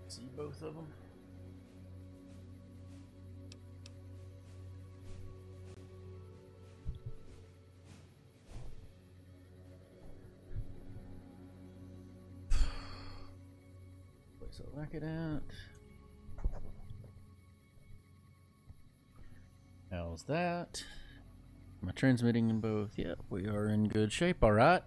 See both of them. Place I'll knock it out. How's that? Am I transmitting in both? Yep, we are in good shape. All right.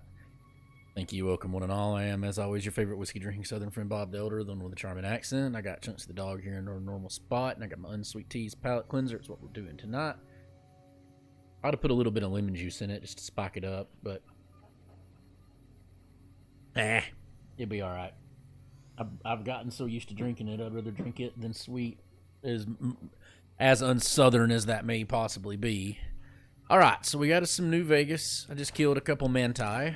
Thank you, welcome one and all. I am, as always, your favorite whiskey drinking Southern friend, Bob Delder, the one with a charming accent. I got Chunks of the dog here in our normal spot, and I got my Unsweet Teas palate cleanser. It's what we're doing tonight. I ought to put a little bit of lemon juice in it just to spike it up, but it'll be all right. I've gotten so used to drinking it, I'd rather drink it than sweet, as unsouthern as that may possibly be. All right, so we got us some New Vegas. I just killed a couple Manti.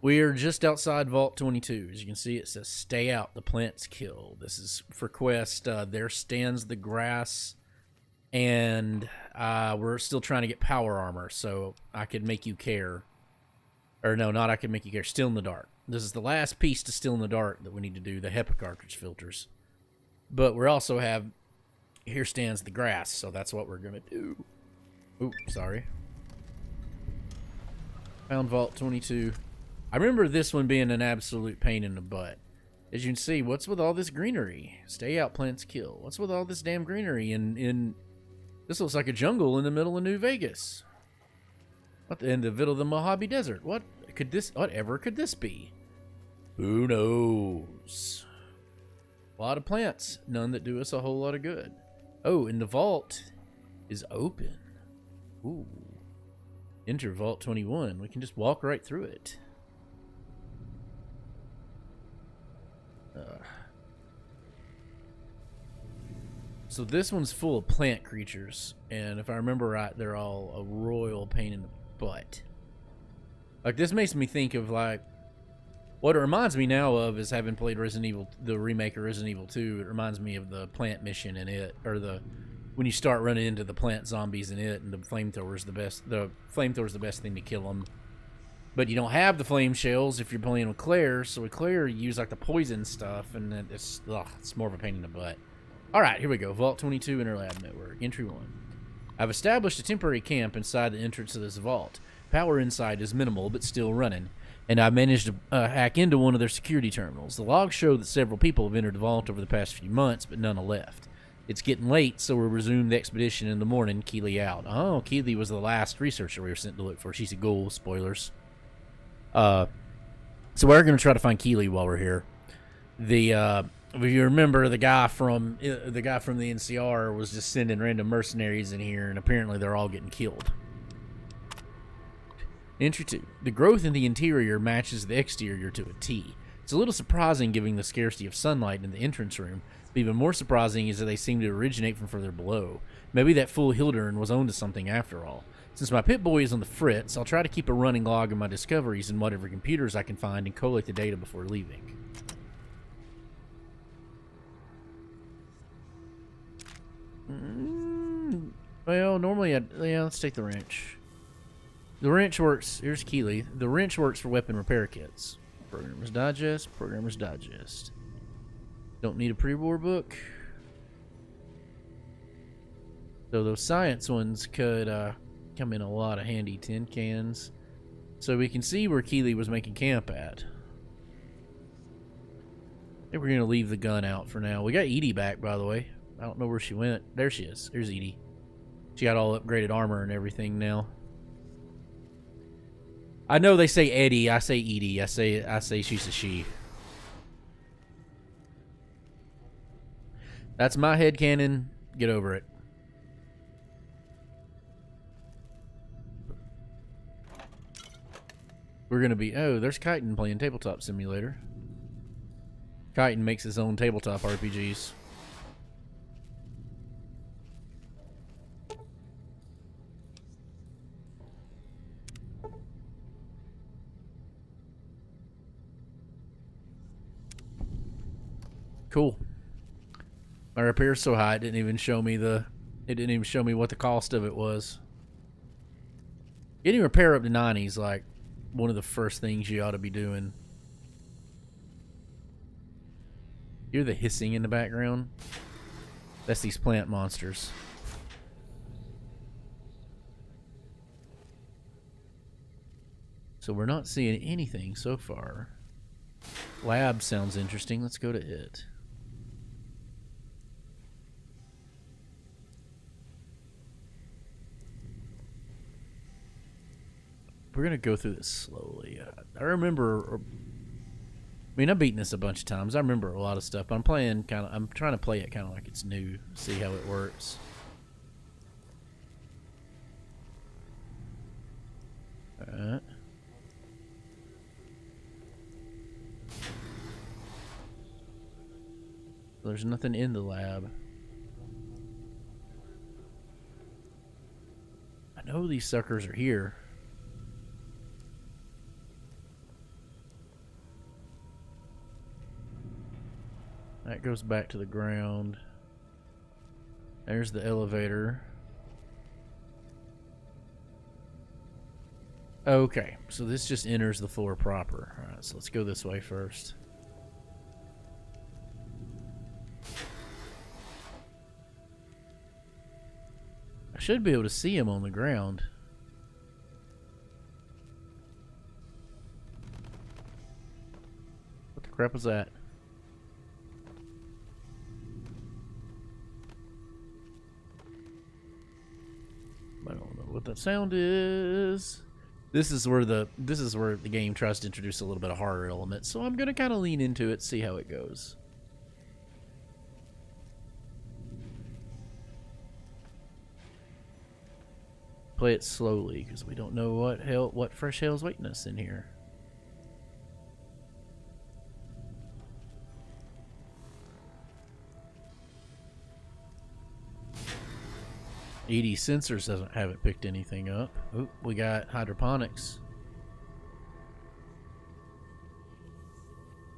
We are just outside Vault 22. As you can see, it says, stay out, the plants kill. This is for quest. There stands the grass, and we're still trying to get power armor, so I could make you care. Or no, not I could make you care. Still in the dark. This is the last piece to Still in the Dark that we need to do, the HEPA cartridge filters. But we also have, here stands the grass, so that's what we're going to do. Oop, sorry. Found Vault 22. I remember this one being an absolute pain in the butt. As you can see, what's with all this greenery? Stay out, plants kill. What's with all this damn greenery in this looks like a jungle in the middle of New Vegas. What in the middle of the Mojave Desert? Whatever could this be? Who knows? A lot of plants, none that do us a whole lot of good. Oh, and the vault is open. Ooh. Enter Vault 21. We can just walk right through it. So this one's full of plant creatures, and if I remember right, they're all a royal pain in the butt. Like, this makes me think of, like, what it reminds me now of is having played Resident Evil, the remake of Resident Evil 2. It reminds me of the plant mission in it, or when you start running into the plant zombies in it, and the flamethrower's the best. The flamethrower's the best thing to kill them. But you don't have the flame shells if you're playing with Claire. So with Claire, you use like the poison stuff, and then it's more of a pain in the butt. All right, here we go. Vault 22 Interlab Network. Entry 1. I've established a temporary camp inside the entrance of this vault. Power inside is minimal, but still running. And I managed to hack into one of their security terminals. The logs show that several people have entered the vault over the past few months, but none have left. It's getting late, so we'll resume the expedition in the morning. Keely out. Oh, Keely was the last researcher we were sent to look for. She's a ghoul. Spoilers. So we're going to try to find Keely while we're here. If you remember, the guy from the NCR was just sending random mercenaries in here, and apparently they're all getting killed. Entry 2. The growth in the interior matches the exterior to a T. It's a little surprising given the scarcity of sunlight in the entrance room, but even more surprising is that they seem to originate from further below. Maybe that fool Hildern was onto something after all. Since my Pip-Boy is on the fritz, I'll try to keep a running log of my discoveries in whatever computers I can find and collate the data before leaving. Well, normally let's take the wrench. The wrench works. Here's Keely. The wrench works for weapon repair kits. Programmer's Digest. Programmer's Digest. Don't need a pre-war book. So those science ones could come in a lot of handy tin cans. So we can see where Keely was making camp at. I think we're going to leave the gun out for now. We got Edie back, by the way. I don't know where she went. There she is. There's Edie. She got all upgraded armor and everything now. I know they say Eddie. I say Edie. I say she's a she. That's my headcanon. Get over it. We're going to be... Oh, there's Chitin playing Tabletop Simulator. Chitin makes his own tabletop RPGs. Cool. My repair's so high it didn't even show me what the cost of it was. Getting repair up to 90 is like one of the first things you ought to be doing. Hear the hissing in the background? That's these plant monsters. So we're not seeing anything so far. Lab sounds interesting. Let's go to it. We're going to go through this slowly. I remember... I mean, I've beaten this a bunch of times. I remember a lot of stuff. But I'm trying to play it kind of like it's new. See how it works. Alright. There's nothing in the lab. I know these suckers are here. That goes back to the ground. There's the elevator. Okay, so this just enters the floor proper. Alright, so let's go this way first. I should be able to see him on the ground. What the crap was that? I don't know what that sound is. This is where the game tries to introduce a little bit of horror element, so I'm gonna kind of lean into it, see how it goes. Play it slowly because we don't know what fresh hell's waiting us in here. ED sensors haven't picked anything up. Oop, we got hydroponics.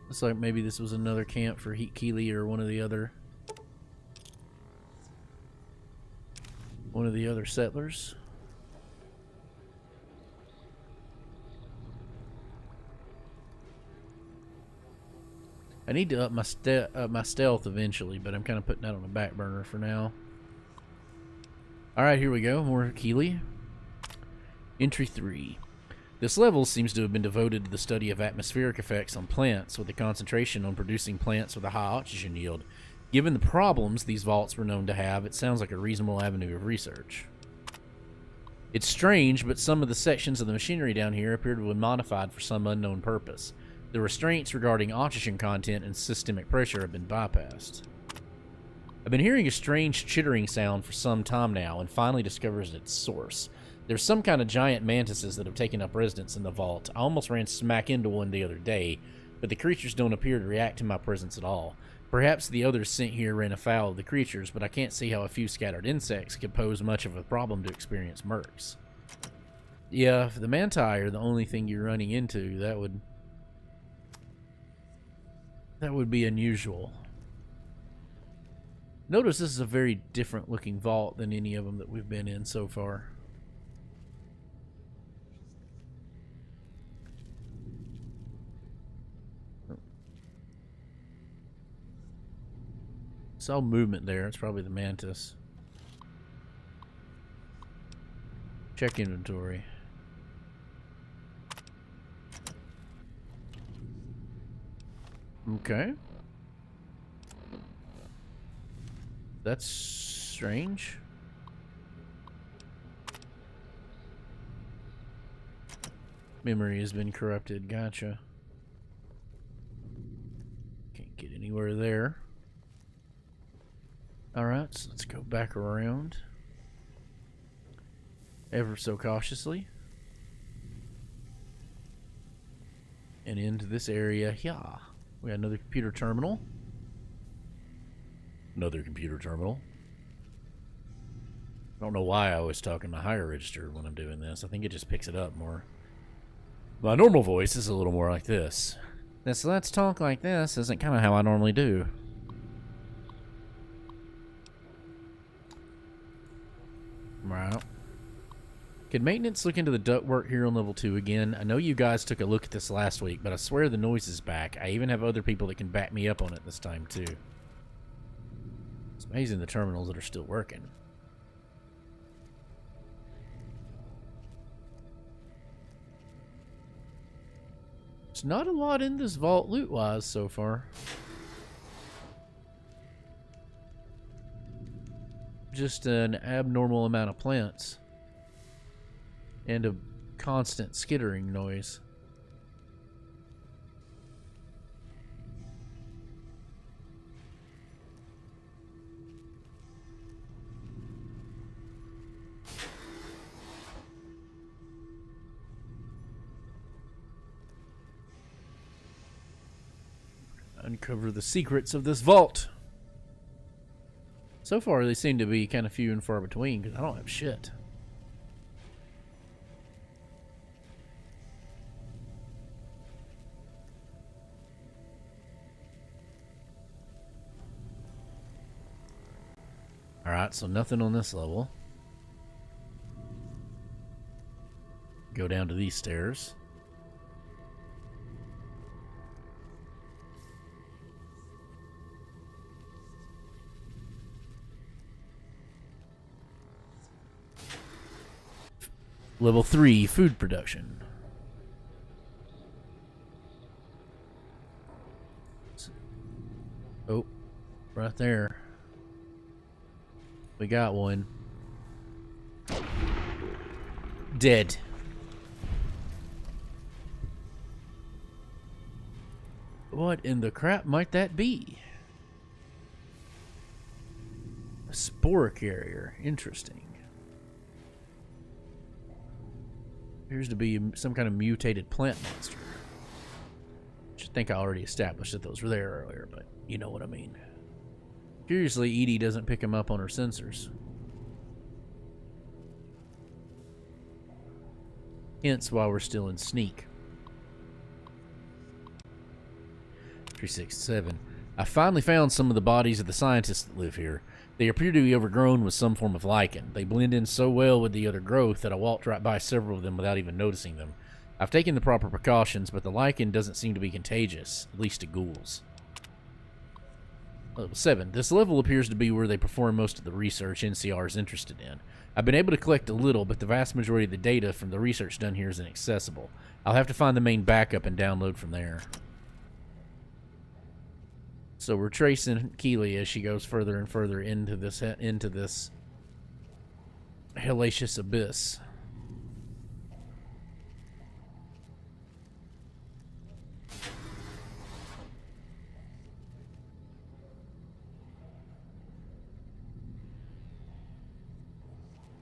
Looks like maybe this was another camp for Heat Keeley or one of the other settlers. I need to up my stealth eventually, but I'm kind of putting that on the back burner for now. Alright, here we go. More Keeley. Entry 3. This level seems to have been devoted to the study of atmospheric effects on plants, with a concentration on producing plants with a high oxygen yield. Given the problems these vaults were known to have, it sounds like a reasonable avenue of research. It's strange, but some of the sections of the machinery down here appear to have been modified for some unknown purpose. The restraints regarding oxygen content and systemic pressure have been bypassed. I've been hearing a strange chittering sound for some time now, and finally discovers its source. There's some kind of giant mantises that have taken up residence in the vault. I almost ran smack into one the other day, but the creatures don't appear to react to my presence at all. Perhaps the others sent here ran afoul of the creatures, but I can't see how a few scattered insects could pose much of a problem to experienced mercs. Yeah, if the manti are the only thing you're running into, that would be unusual. Notice this is a very different looking vault than any of them that we've been in so far. Saw movement there. It's probably the mantis. Check inventory. Okay. That's strange. Memory has been corrupted. Gotcha. Can't get anywhere there. Alright, so let's go back around. Ever so cautiously. And into this area. Yeah. We got another computer terminal. Another computer terminal. I don't know why I always talk in my higher register when I'm doing this. I think it just picks it up more. My normal voice is a little more like this. This let's talk like this isn't kind of how I normally do. Right. Could maintenance look into the ductwork here on level 2 again? I know you guys took a look at this last week, but I swear the noise is back. I even have other people that can back me up on it this time, too. It's amazing the terminals that are still working. There's not a lot in this vault loot-wise so far. Just an abnormal amount of plants. And a constant skittering noise. Uncover the secrets of this vault. So far, they seem to be kind of few and far between because I don't have shit. Alright, so nothing on this level. Go down to these stairs. Level 3, food production. Oh, right there. We got one. Dead. What in the crap might that be? A spore carrier. Interesting. Appears to be some kind of mutated plant monster. I think I already established that those were there earlier, but you know what I mean. Curiously, Edie doesn't pick them up on her sensors. Hence why we're still in sneak. 367. I finally found some of the bodies of the scientists that live here. They appear to be overgrown with some form of lichen. They blend in so well with the other growth that I walked right by several of them without even noticing them. I've taken the proper precautions, but the lichen doesn't seem to be contagious, at least to ghouls. Level 7. This level appears to be where they perform most of the research NCR is interested in. I've been able to collect a little, but the vast majority of the data from the research done here is inaccessible. I'll have to find the main backup and download from there. So we're tracing Keely as she goes further and further into this hellacious abyss.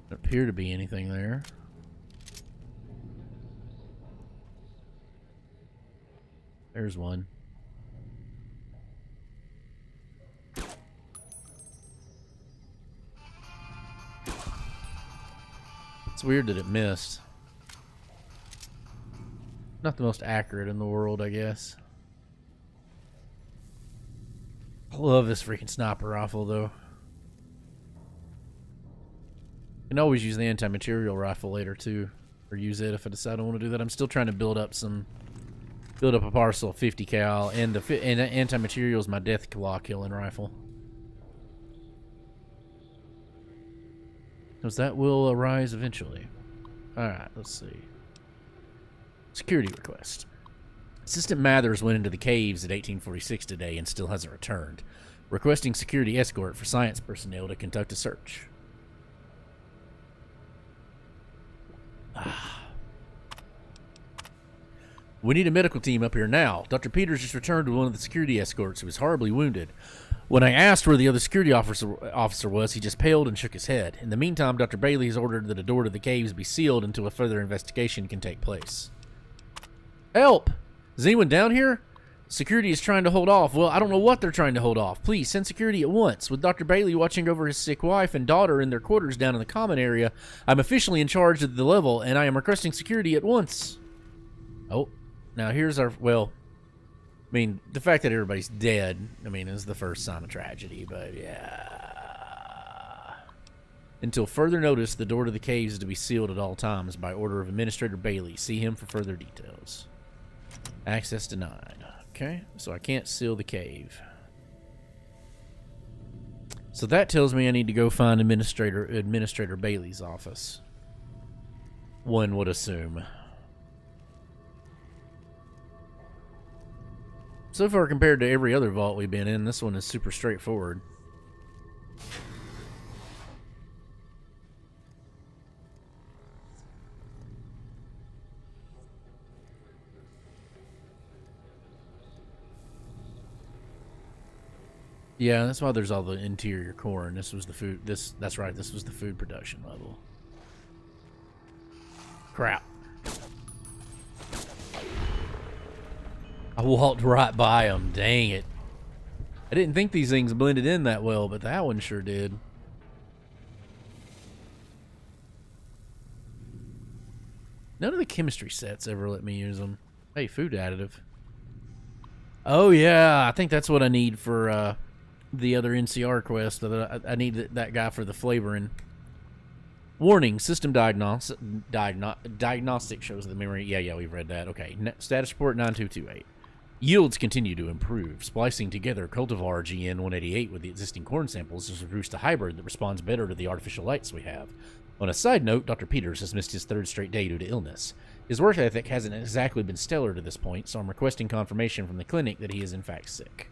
Doesn't appear to be anything there. There's one. It's weird that it missed. Not the most accurate in the world, I guess. I love this freaking sniper rifle, though. I can always use the anti-material rifle later, too. Or use it if I decide I want to do that. I'm still trying to build up a parcel of 50 cal, and the anti-material is my death claw killing rifle. Because that will arise eventually. Alright, let's see. Security request. Assistant Mathers went into the caves at 1846 today and still hasn't returned. Requesting security escort for science personnel to conduct a search. We need a medical team up here now. Dr. Peters just returned with one of the security escorts who was horribly wounded. When I asked where the other security officer was, he just paled and shook his head. In the meantime, Dr. Bailey has ordered that a door to the caves be sealed until a further investigation can take place. Help! Is anyone down here? Security is trying to hold off. Well, I don't know what they're trying to hold off. Please, send security at once. With Dr. Bailey watching over his sick wife and daughter in their quarters down in the common area, I'm officially in charge of the level, and I am requesting security at once. Oh, now here's our... Well... I mean, the fact that everybody's dead, I mean, is the first sign of tragedy, but yeah. Until further notice, the door to the caves is to be sealed at all times by order of Administrator Bailey. See him for further details. Access denied. Okay, so I can't seal the cave. So that tells me I need to go find Administrator Bailey's office. One would assume. So far, compared to every other vault we've been in, this one is super straightforward. Yeah, that's why there's all the interior core, and this was the food. That's right. This was the food production level. Crap. I walked right by them. Dang it. I didn't think these things blended in that well, but that one sure did. None of the chemistry sets ever let me use them. Hey, food additive. Oh, yeah. I think that's what I need for the other NCR quest. I need that guy for the flavoring. Warning, system diagnostic shows the memory. Yeah, we've read that. Okay, status report 9228. Yields continue to improve. Splicing together cultivar GN188 with the existing corn samples has produced a hybrid that responds better to the artificial lights we have. On a side note, Dr. Peters has missed his third straight day due to illness. His work ethic hasn't exactly been stellar to this point, so I'm requesting confirmation from the clinic that he is in fact sick.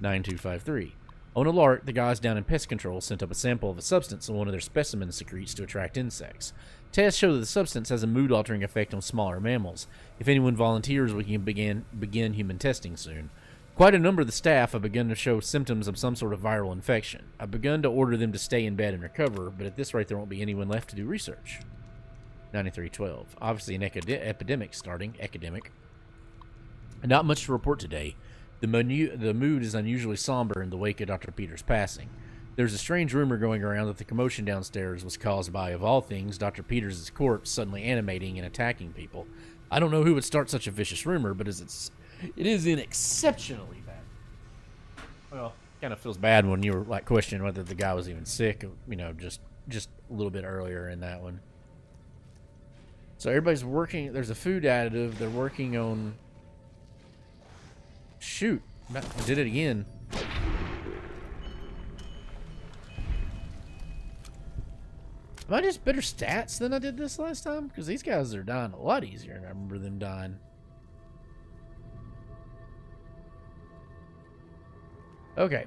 9253. On alert, the guys down in pest control sent up a sample of a substance in one of their specimens secretes to attract insects. Tests show that the substance has a mood-altering effect on smaller mammals. If anyone volunteers, we can begin human testing soon. Quite a number of the staff have begun to show symptoms of some sort of viral infection. I've begun to order them to stay in bed and recover, but at this rate there won't be anyone left to do research. 9312. Obviously an epidemic starting. Not much to report today. The mood is unusually somber in the wake of Dr. Peters' passing. There's a strange rumor going around that the commotion downstairs was caused by, of all things, Dr. Peters' corpse suddenly animating and attacking people. I don't know who would start such a vicious rumor, but it is exceptionally bad. Well, kind of feels bad when you were like questioning whether the guy was even sick, you know, just a little bit earlier in that one. So everybody's working. There's a food additive. They're working on. Shoot, I did it again. Am I just better stats than I did this last time? Because these guys are dying a lot easier, and I remember them dying. Okay.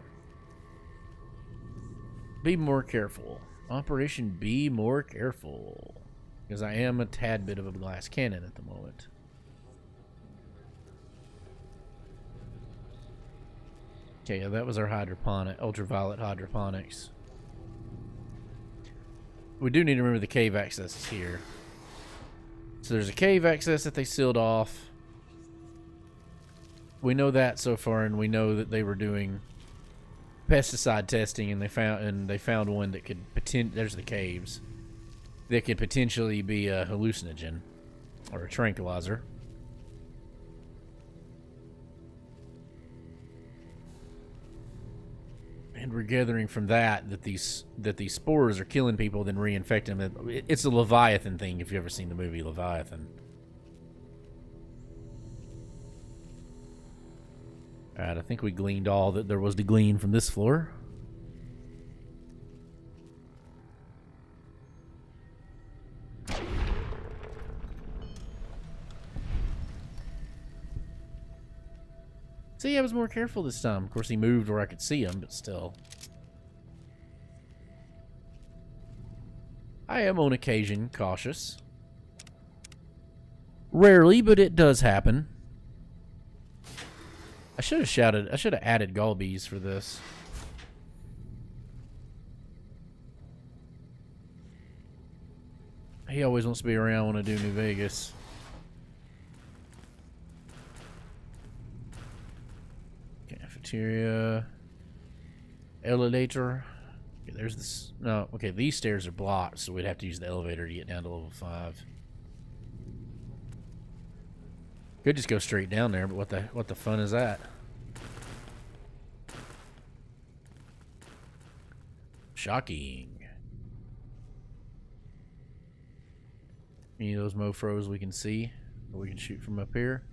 Be more careful. Operation Be More Careful. Because I am a tad bit of a glass cannon at the moment. Okay, yeah, that was our hydroponic, ultraviolet hydroponics. We do need to remember the cave access is here. So there's a cave access that they sealed off. We know that so far, and we know that they were doing pesticide testing, and they found one that could there's the caves that could potentially be a hallucinogen or a tranquilizer. And we're gathering from that these spores are killing people, then reinfecting them. It's a Leviathan thing, if you've ever seen the movie Leviathan. Alright, I think we gleaned all that there was to glean from this floor. See, I was more careful this time. Of course, he moved where I could see him, but still. I am on occasion cautious. Rarely, but it does happen. I should have added Gulbies for this. He always wants to be around when I do New Vegas. Cafeteria. Elevator. Okay, there's this. No, okay, these stairs are blocked, so we'd have to use the elevator to get down to level 5. Could just go straight down there, but what the fun is that? Shocking. Any of those mofros we can see, or we can shoot from up here.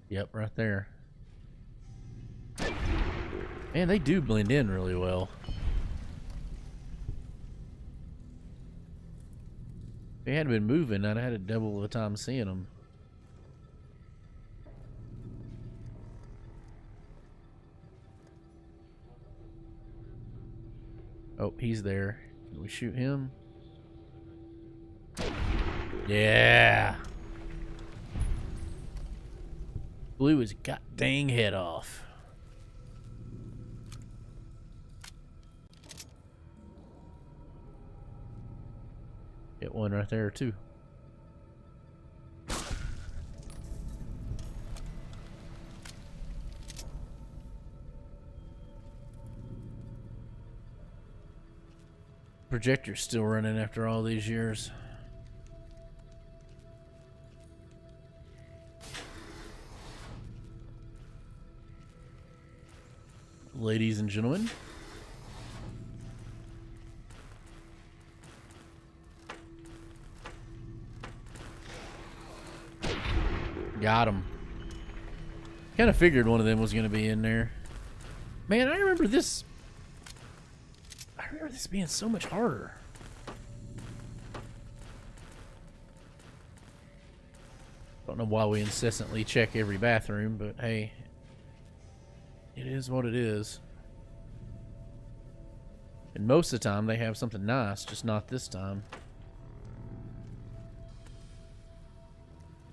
Yep, right there. Man, they do blend in really well. If they hadn't been moving, I'd have had a double the time seeing them. Oh, he's there. Can we shoot him? Yeah. Blew his god dang head off. Hit one right there too. Projector's still running after all these years. Ladies and gentlemen. Got him. Kind of figured one of them was going to be in there. Man, I remember this being so much harder. Don't know why we incessantly check every bathroom, but hey, it is what it is. And most of the time they have something nice, just not this time.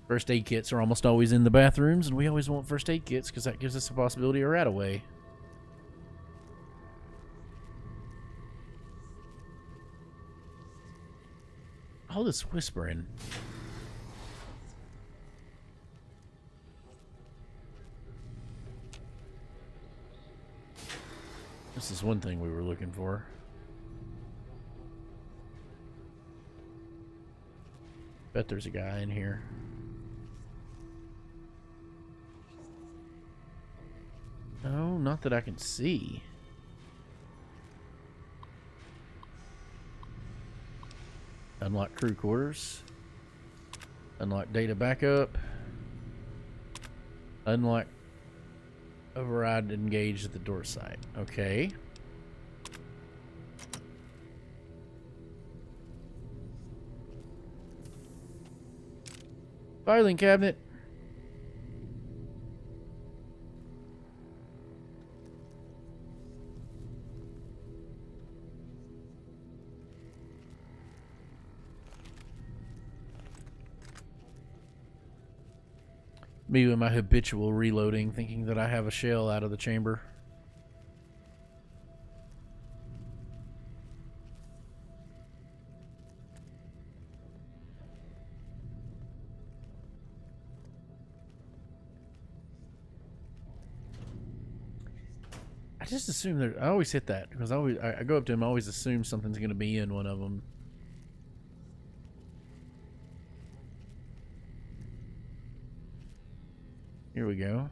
First aid kits are almost always in the bathrooms, and we always want first aid kits because that gives us the possibility of rat-away. All this whispering. This is one thing we were looking for. Bet there's a guy in here. No, not that I can see. Unlock crew quarters. Unlock data backup. Unlock override engaged at the door site. Okay. Filing cabinet. Me with my habitual reloading, thinking that I have a shell out of the chamber. I just assume that I always hit that because I go up to him. I always assume something's going to be in one of them. Here we go.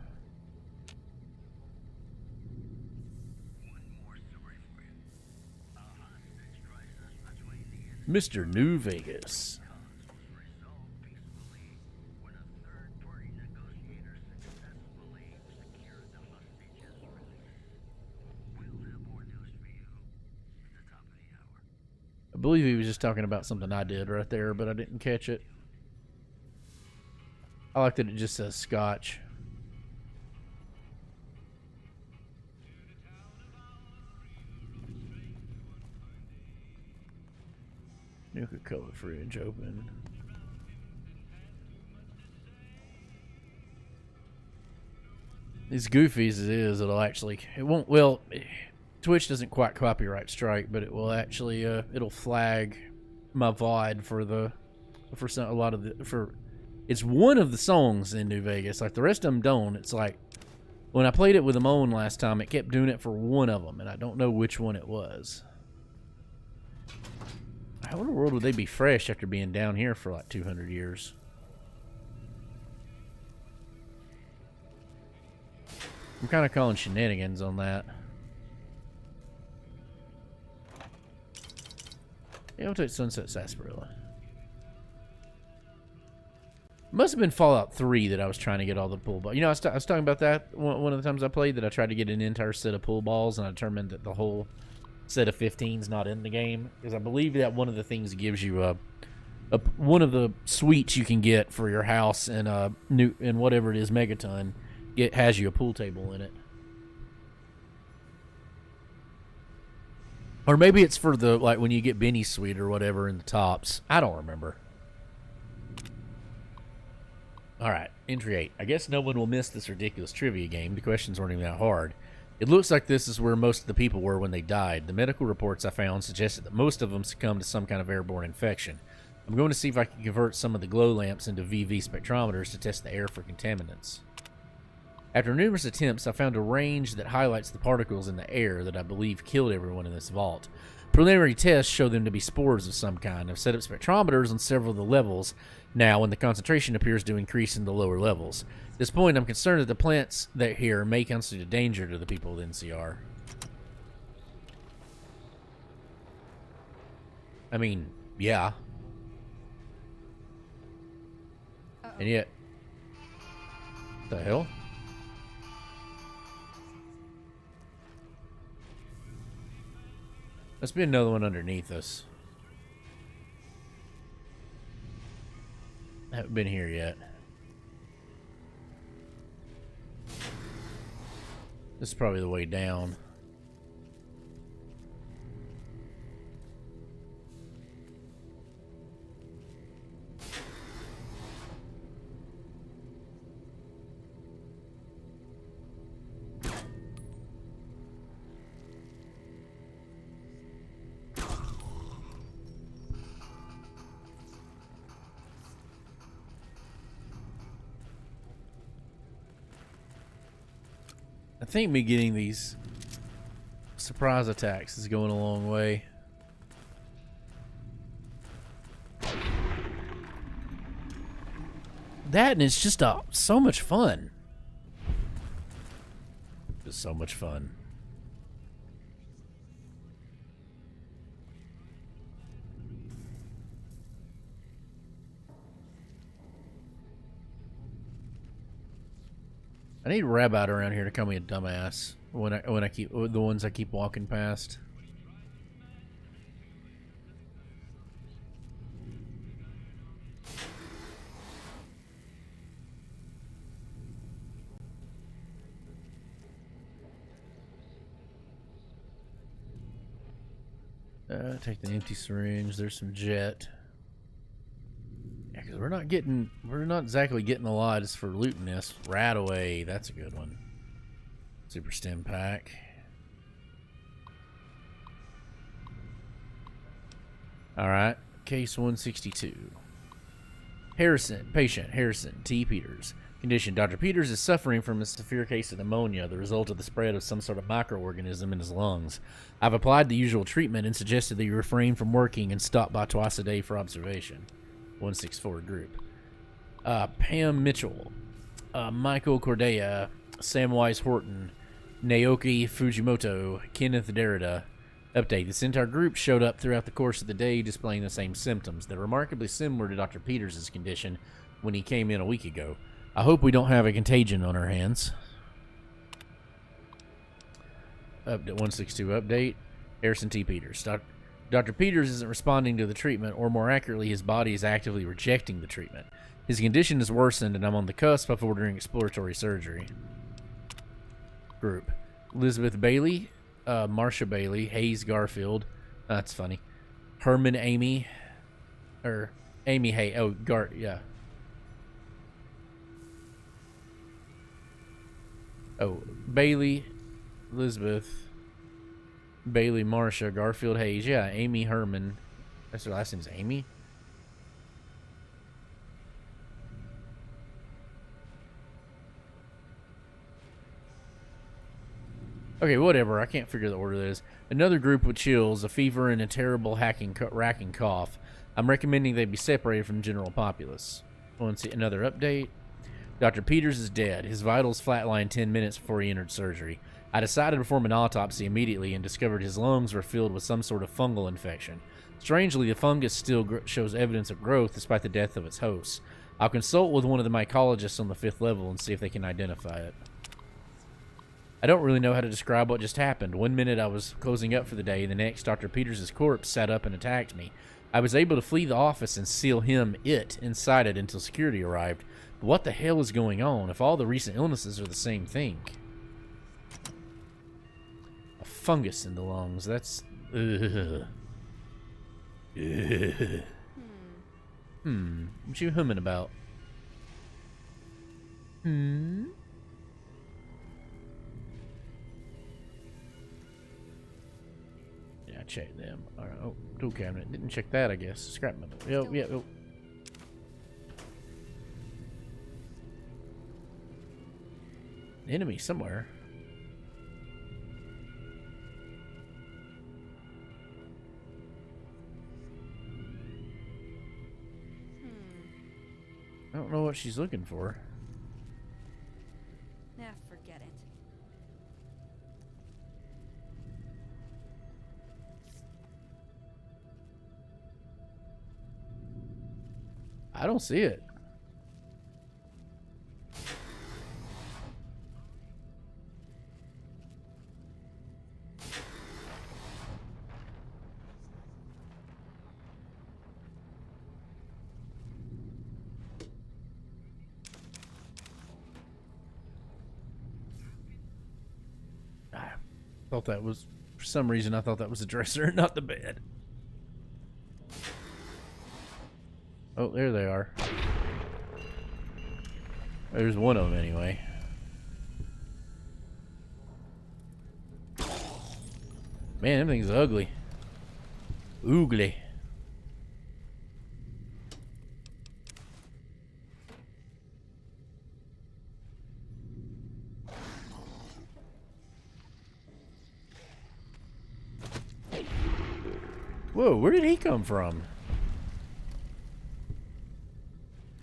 Mr. New Vegas. I believe he was just talking about something I did right there, but I didn't catch it. I like that it just says Scotch. Nuka-Cola fridge open. As goofy as it is, it'll actually, it won't, well, Twitch doesn't quite copyright strike, but it will actually, it'll flag my VOD for some, a lot of the, it's one of the songs in New Vegas. Like the rest of them don't. It's like, when I played it with Amon last time, it kept doing it for one of them, and I don't know which one it was. How in the world would they be fresh after being down here for like 200 years? I'm kind of calling shenanigans on that. Yeah, I'll take Sunset Sarsaparilla. Must have been Fallout 3 that I was trying to get all the pool balls. You know, I was talking about that one of the times I played, that I tried to get an entire set of pool balls, and I determined that the whole set of 15's not in the game, because I believe that one of the things gives you one of the suites you can get for your house and in whatever it is, Megaton, it has you a pool table in it. Or maybe it's for the, like, when you get Benny's suite or whatever in the tops. I don't remember. Alright, entry 8. I guess no one will miss this ridiculous trivia game. The questions weren't even that hard. It looks like this is where most of the people were when they died. The medical reports I found suggested that most of them succumbed to some kind of airborne infection. I'm going to see if I can convert some of the glow lamps into VV spectrometers to test the air for contaminants. After numerous attempts, I found a range that highlights the particles in the air that I believe killed everyone in this vault. Preliminary tests show them to be spores of some kind. I've set up spectrometers on several of the levels now, and the concentration appears to increase in the lower levels. At this point, I'm concerned that the plants that here may constitute a danger to the people of NCR. I mean, yeah. And yet... What the hell? Must be another one underneath us. I haven't been here yet. This is probably the way down. I think me getting these surprise attacks is going a long way. That, and it's just so much fun. Just so much fun. I need Rabbit around here to call me a dumbass when I keep the ones I keep walking past. Take the empty syringe. There's some jet. Yeah, because we're not exactly getting a lot as for looting this. Radaway, that's a good one. Super stim pack. Alright, case 162. Patient Harrison T. Peters. Condition: Dr. Peters is suffering from a severe case of pneumonia, the result of the spread of some sort of microorganism in his lungs. I've applied the usual treatment and suggested that you refrain from working and stop by twice a day for observation. 164 group. Pam Mitchell, Michael Cordeya, Samwise Horton, Naoki Fujimoto, Kenneth Derrida. Update: this entire group showed up throughout the course of the day displaying the same symptoms. They're remarkably similar to Dr. Peters' condition when he came in a week ago. I hope we don't have a contagion on our hands. Update 162 update. Harrison T. Peters. Dr. Peters isn't responding to the treatment, or more accurately, his body is actively rejecting the treatment. His condition has worsened, and I'm on the cusp of ordering exploratory surgery. Group: Elizabeth Bailey, Marsha Bailey, Hayes Garfield. That's funny. Herman Amy. Amy Hay. Oh, yeah. Oh, Bailey, Elizabeth, Bailey, Marsha, Garfield, Hayes. Yeah, Amy Herman. That's her last name's Amy? Okay, whatever. I can't figure the order of this. Another group with chills, a fever, and a terrible racking cough. I'm recommending they be separated from the general populace. Want to see another update? Dr. Peters is dead. His vitals flatlined 10 minutes before he entered surgery. I decided to perform an autopsy immediately and discovered his lungs were filled with some sort of fungal infection. Strangely, the fungus still shows evidence of growth despite the death of its host. I'll consult with one of the mycologists on the 5th level and see if they can identify it. I don't really know how to describe what just happened. One minute I was closing up for the day, the next Dr. Peters' corpse sat up and attacked me. I was able to flee the office and seal it inside it until security arrived. But what the hell is going on if all the recent illnesses are the same thing? A fungus in the lungs, that's... Ugh. Ugh. What you humming about? Yeah, check them. All right. Oh, tool cabinet. Didn't check that, I guess. Scrap metal. Yep, yep, yep. Enemy somewhere. I don't know what she's looking for. Nah, forget it. I don't see it. Thought that was, for some reason, I thought that was the dresser, not the bed. Oh, there they are. There's one of them anyway. Man, everything's ugly. Oogly. Whoa, where did he come from?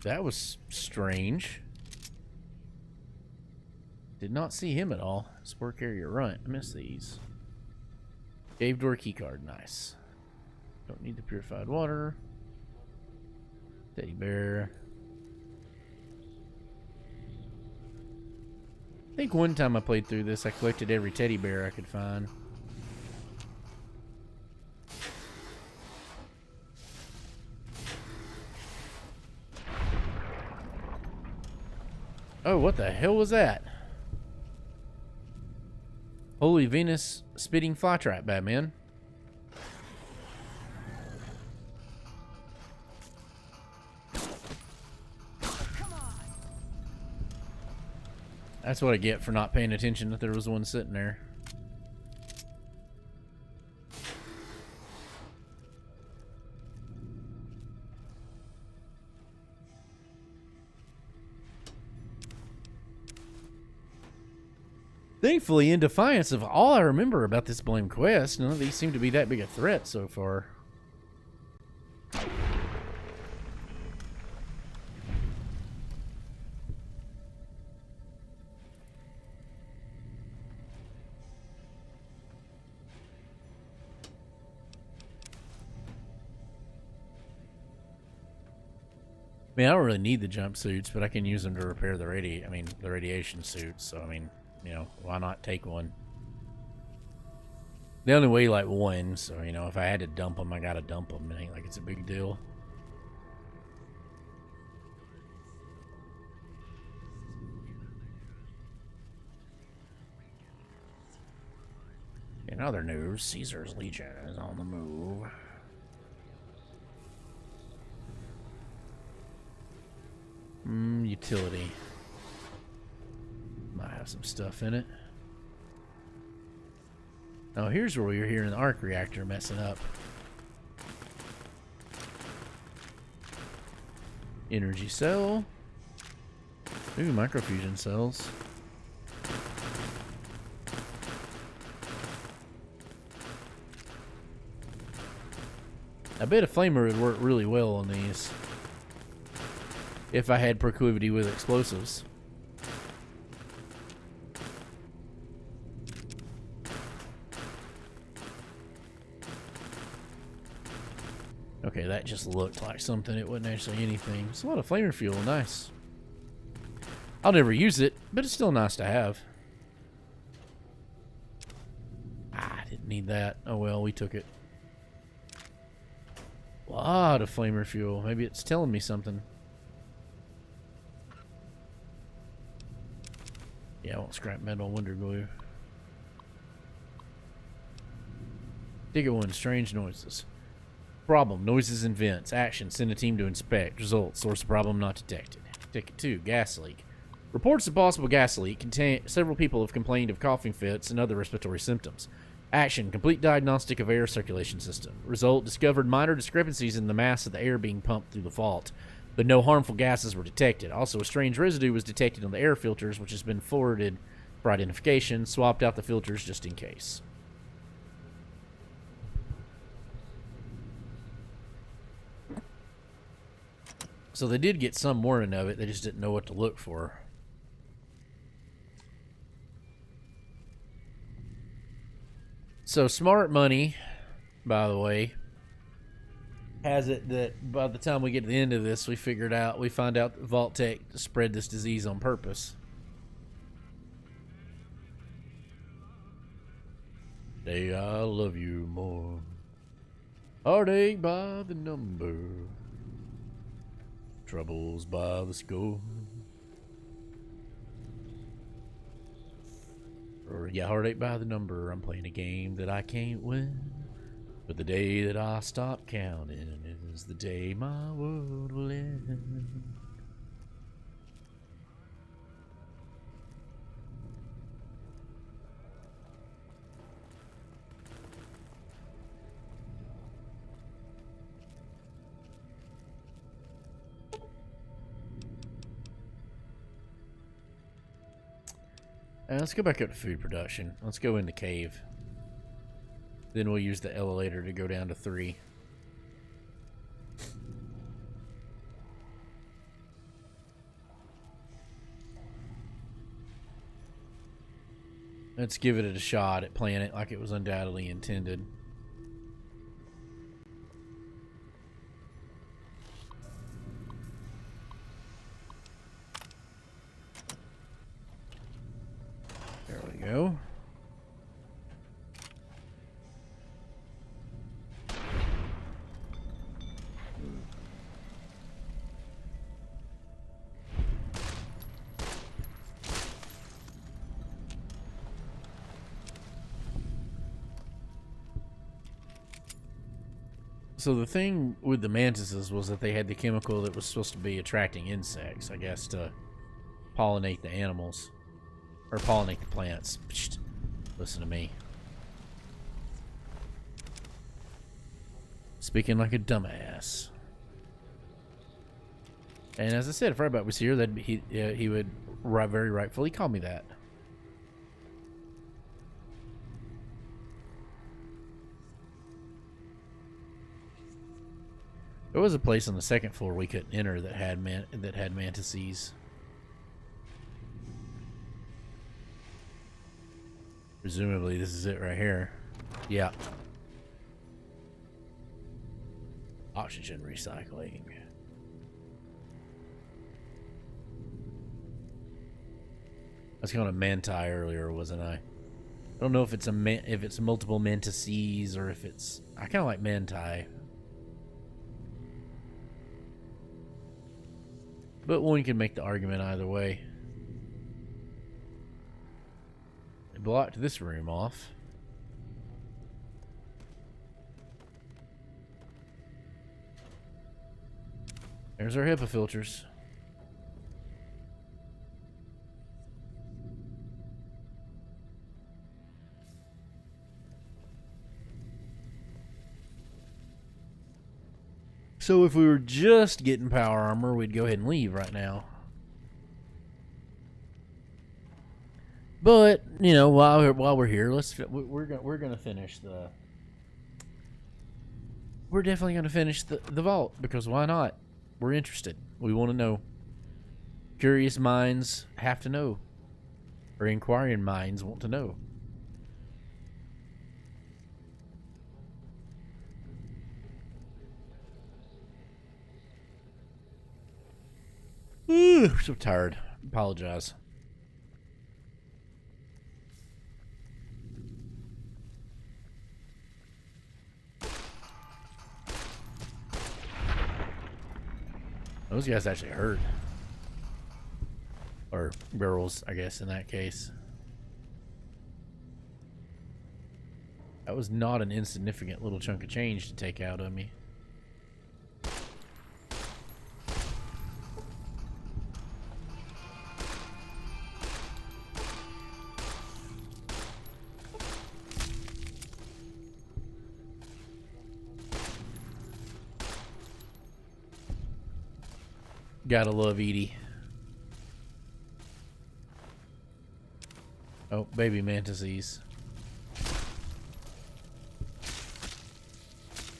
That was strange. Did not see him at all. Spore carrier runt. I miss these. Cave door keycard. Nice. Don't need the purified water. Teddy bear. I think one time I played through this, I collected every teddy bear I could find. Oh, what the hell was that? Holy Venus spitting flytrap, Batman. That's what I get for not paying attention that there was one sitting there. Thankfully, in defiance of all I remember about this blame quest, none of these seem to be that big a threat so far. I mean, I don't really need the jumpsuits, but I can use them to repair the radiation suits. So, I mean, you know, why not take one? They only weigh like one, so, you know, if I had to dump them, I gotta dump them. It ain't like it's a big deal. In other news, Caesar's Legion is on the move. Utility. Might have some stuff in it. Oh, here's where we were hearing the arc reactor messing up. Energy cell. Ooh, microfusion cells. I bet a flamer would work really well on these. If I had proclivity with explosives. Okay, that just looked like something. It wasn't actually anything. It's a lot of flamer fuel. Nice. I'll never use it, but it's still nice to have. I didn't need that. Oh well, we took it. A lot of flamer fuel. Maybe it's telling me something. Yeah, I want scrap metal winter glue. Digger 1, strange noises. Problem, noises and vents. Action, send a team to inspect. Result, source of problem not detected. Ticket 2, gas leak. Reports of possible gas leak. Several people have complained of coughing fits and other respiratory symptoms. Action, complete diagnostic of air circulation system. Result, discovered minor discrepancies in the mass of the air being pumped through the fault, but no harmful gases were detected. Also, a strange residue was detected on the air filters, which has been forwarded for identification. Swapped out the filters just in case. So they did get some warning of it, they just didn't know what to look for. So Smart Money, by the way, has it that by the time we get to the end of this, we find out that Vault-Tec spread this disease on purpose. Day I love you more. Heartache by the number. Troubles by the score. Or, yeah, heartache by the number. I'm playing a game that I can't win. But the day that I stop counting is the day my world will end. Let's go back up to food production. Let's go in the cave. Then we'll use the elevator to go down to 3. Let's give it a shot at playing it like it was undoubtedly intended. There we go. So the thing with the mantises was that they had the chemical that was supposed to be attracting insects, I guess, to pollinate the animals. Or pollinate the plants. Psst. Listen to me. Speaking like a dumbass. And as I said, if Frybot was here, that he would very rightfully call me that. There was a place on the second floor we couldn't enter that had mantises. Presumably, this is it right here. Yeah. Oxygen recycling. I was calling it manti earlier, wasn't I? I don't know if it's multiple mantises or if it's. I kind of like manti. But one can make the argument either way. They blocked this room off. There's our HEPA filters. So if we were just getting power armor, we'd go ahead and leave right now. But you know, while we're here, we're gonna finish the. We're definitely gonna finish the vault because why not? We're interested. We want to know. Curious minds have to know, or inquiring minds want to know. So tired. Apologize. Those guys actually hurt. Or barrels, I guess, in that case. That was not an insignificant little chunk of change to take out of me. Gotta love Edie. Oh, baby mantises.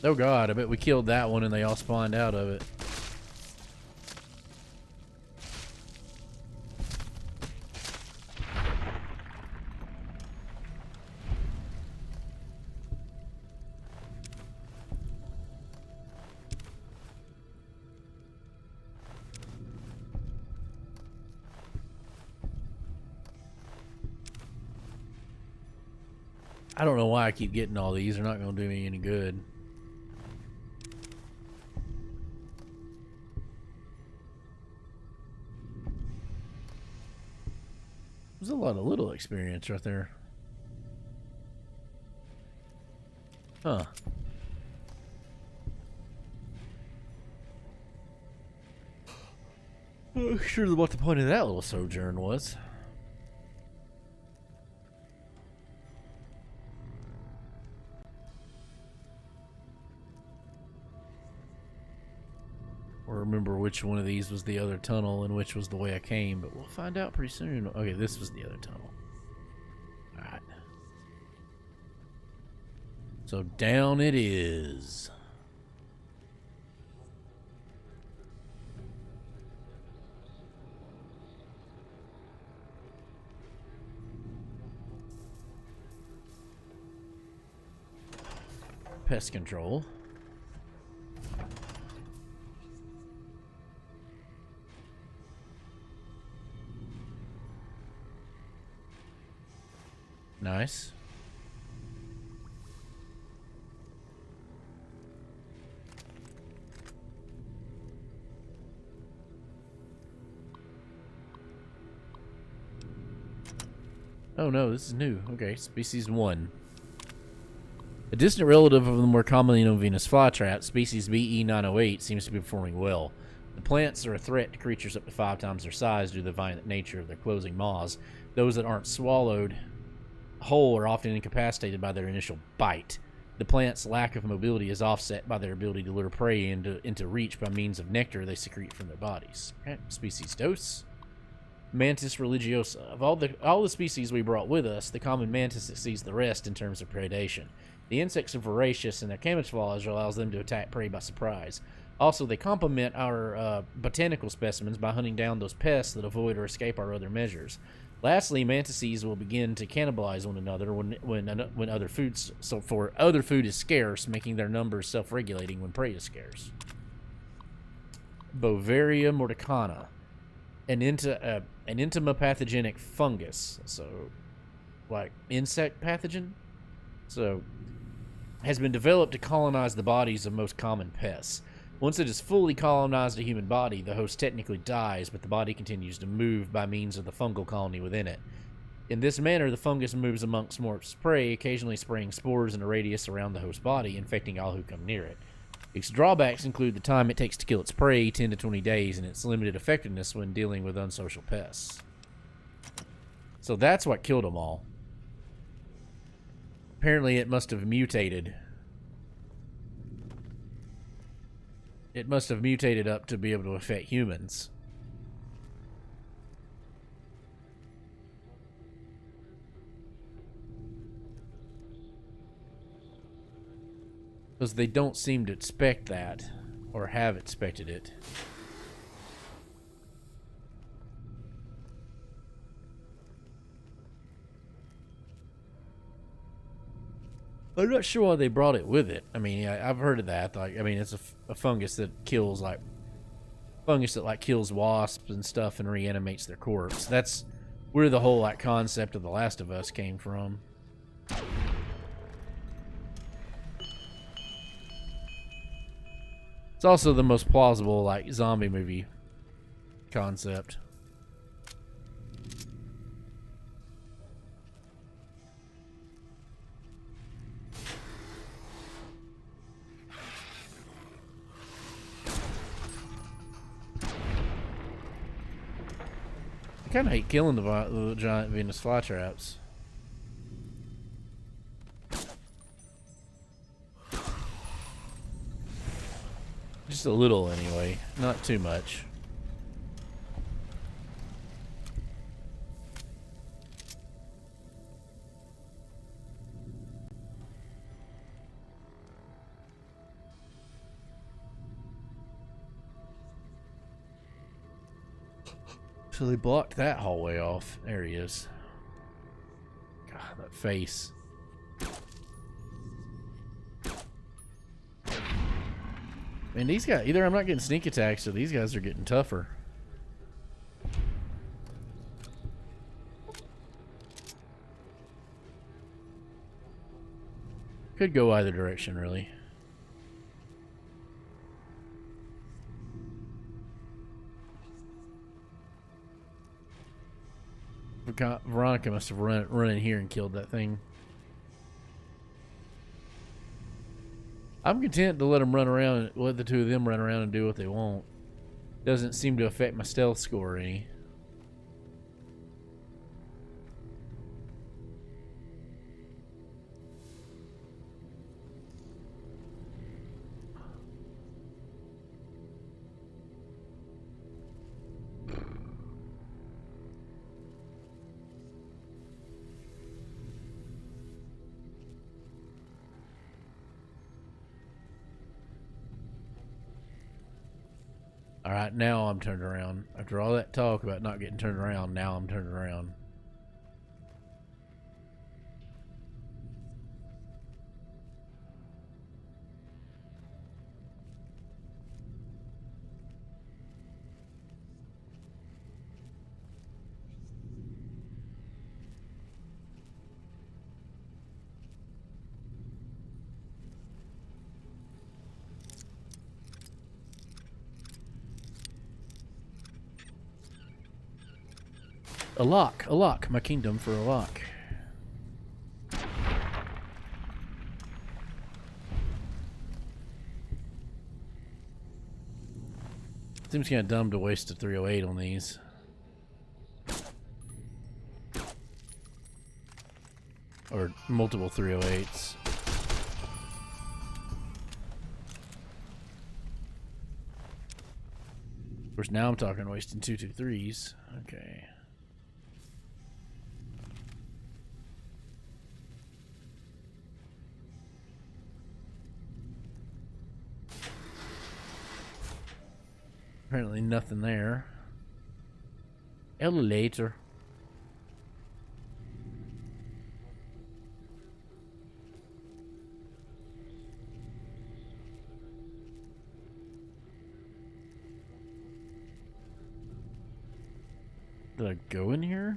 Oh god, I bet we killed that one and they all spawned out of it. I don't know why I keep getting all these. They're not going to do me any good. There's a lot of little experience right there. Huh. Not sure what the point of that little sojourn was. Or remember which one of these was the other tunnel and which was the way I came, but we'll find out pretty soon. Okay, this was the other tunnel. Alright. So down it is. Pest control. Nice. Oh no, this is new. Okay, species 1. A distant relative of the more commonly known Venus flytrap, species BE908, seems to be performing well. The plants are a threat to creatures up to 5 times their size due to the violent nature of their closing maws. Those that aren't swallowed whole are often incapacitated by their initial bite. The plant's lack of mobility is offset by their ability to lure prey into reach by means of nectar they secrete from their bodies. Okay, species dose. Mantis religiosa. Of all the species we brought with us, the common mantis exceeds the rest in terms of predation. The insects are voracious, and their camouflage allows them to attack prey by surprise. Also, they complement our botanical specimens by hunting down those pests that avoid or escape our other measures. Lastly, mantises will begin to cannibalize one another when other other food is scarce, making their numbers self-regulating when prey is scarce. Beauveria mordicana, an entomopathogenic fungus, so like insect pathogen, so has been developed to colonize the bodies of most common pests. Once it has fully colonized a human body, the host technically dies, but the body continues to move by means of the fungal colony within it. In this manner, the fungus moves amongst more prey, occasionally spraying spores in a radius around the host body, infecting all who come near it. Its drawbacks include the time it takes to kill its prey, 10 to 20 days, and its limited effectiveness when dealing with unsocial pests. So that's what killed them all. Apparently it must have mutated. It must have mutated up to be able to affect humans. Because they don't seem to expect that, or have expected it. I'm not sure why they brought it with it. I mean, I've heard of that. Like, I mean, it's a fungus that kills like fungus that like kills wasps and stuff and reanimates their corpse. That's where the whole like concept of The Last of Us came from. It's also the most plausible like zombie movie concept. I kind of hate killing the giant Venus flytraps. Just a little anyway, not too much. So they blocked that hallway off. There he is. God, that face. Man, these guys, either I'm not getting sneak attacks or these guys are getting tougher. Could go either direction, really. Veronica must have run in here and killed that thing. I'm content to let them run around, let the two of them run around and do what they want. Doesn't seem to affect my stealth score any. Alright, now I'm turned around. After all that talk about not getting turned around, now I'm turned around. A lock, my kingdom for a lock. Seems kind of dumb to waste a 308 on these. Or multiple 308s. Of course, now I'm talking wasting 223s. Okay. Apparently nothing there. Elevator. Did I go in here?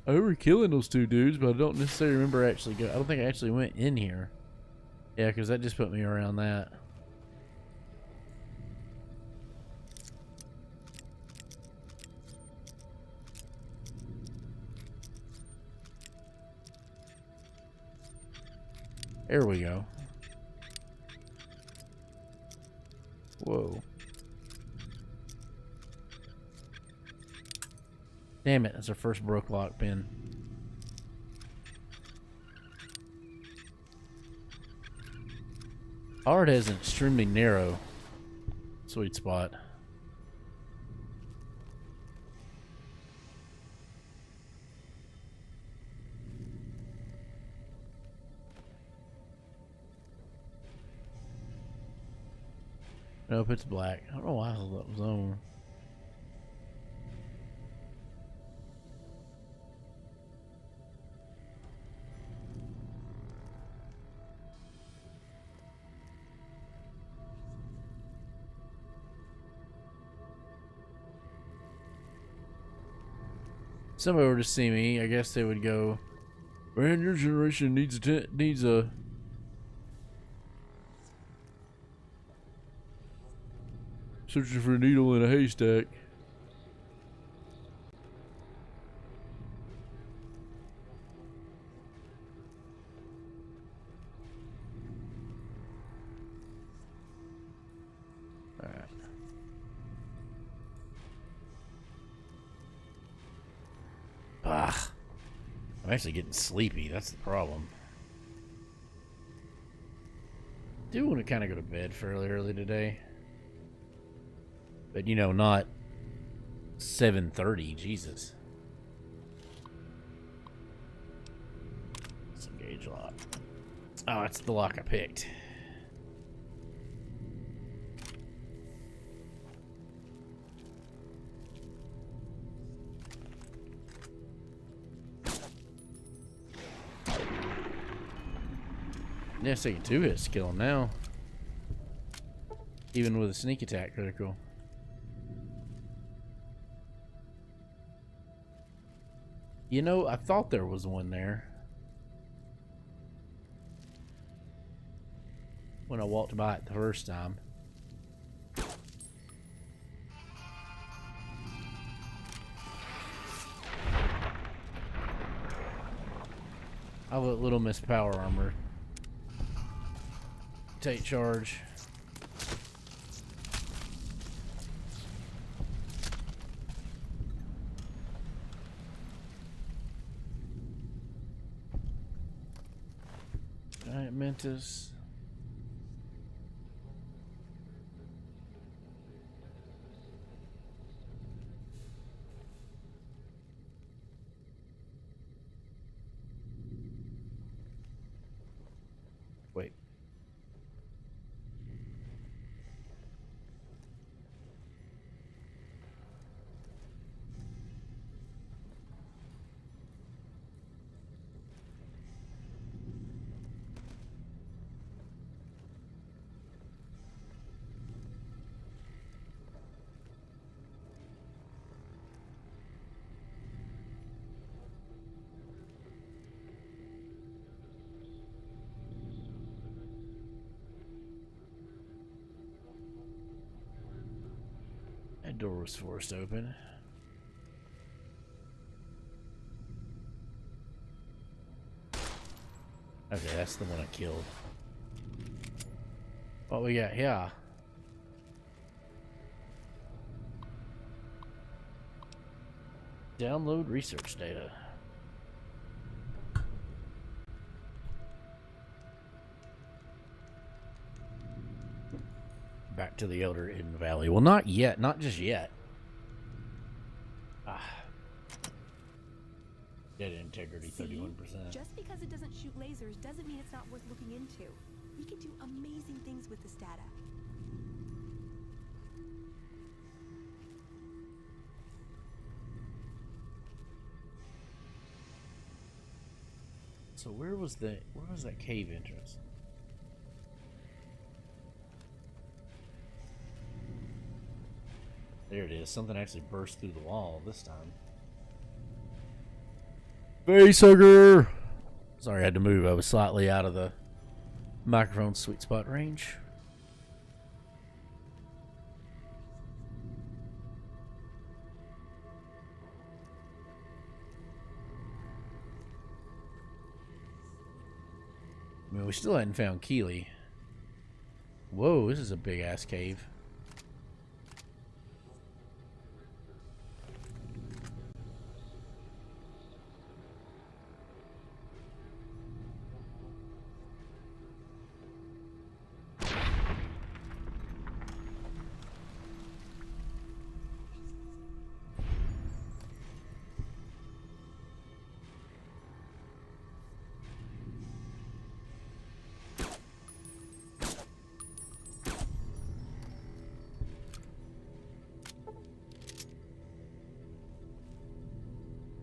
I remember killing those two dudes, but I don't necessarily remember actually I don't think I actually went in here. Yeah, because that just put me around that. There we go. Whoa. Damn it, that's our first broke lock pin. Hard has an extremely narrow sweet spot. Nope, it's black. I don't know why that was on. somebody were to see me, I guess they would go, "Man, your generation needs a searching for a needle in a haystack." Alright. Ah, I'm actually getting sleepy. That's the problem. Do want to kind of go to bed fairly early today. But, you know, not 7:30. Jesus. Disengage lock. Oh, it's the lock I picked. Yeah, so you can two-hit skill him now. Even with a sneak attack critical. You know, I thought there was one there when I walked by it the first time. I'll let Little Miss Power Armor take charge. Giant Mantis. Wait. That door was forced open. Okay, that's the one I killed. What we got here? Download research data. Back to the Elder Hidden Valley. Well, not yet. Not just yet. Ah. Dead integrity, 31%. Just because it doesn't shoot lasers doesn't mean it's not worth looking into. We can do amazing things with this data. So where was that cave entrance? There it is. Something actually burst through the wall this time. Facehugger! Sorry, I had to move. I was slightly out of the microphone's sweet spot range. I mean, we still hadn't found Keely. Whoa, this is a big ass cave.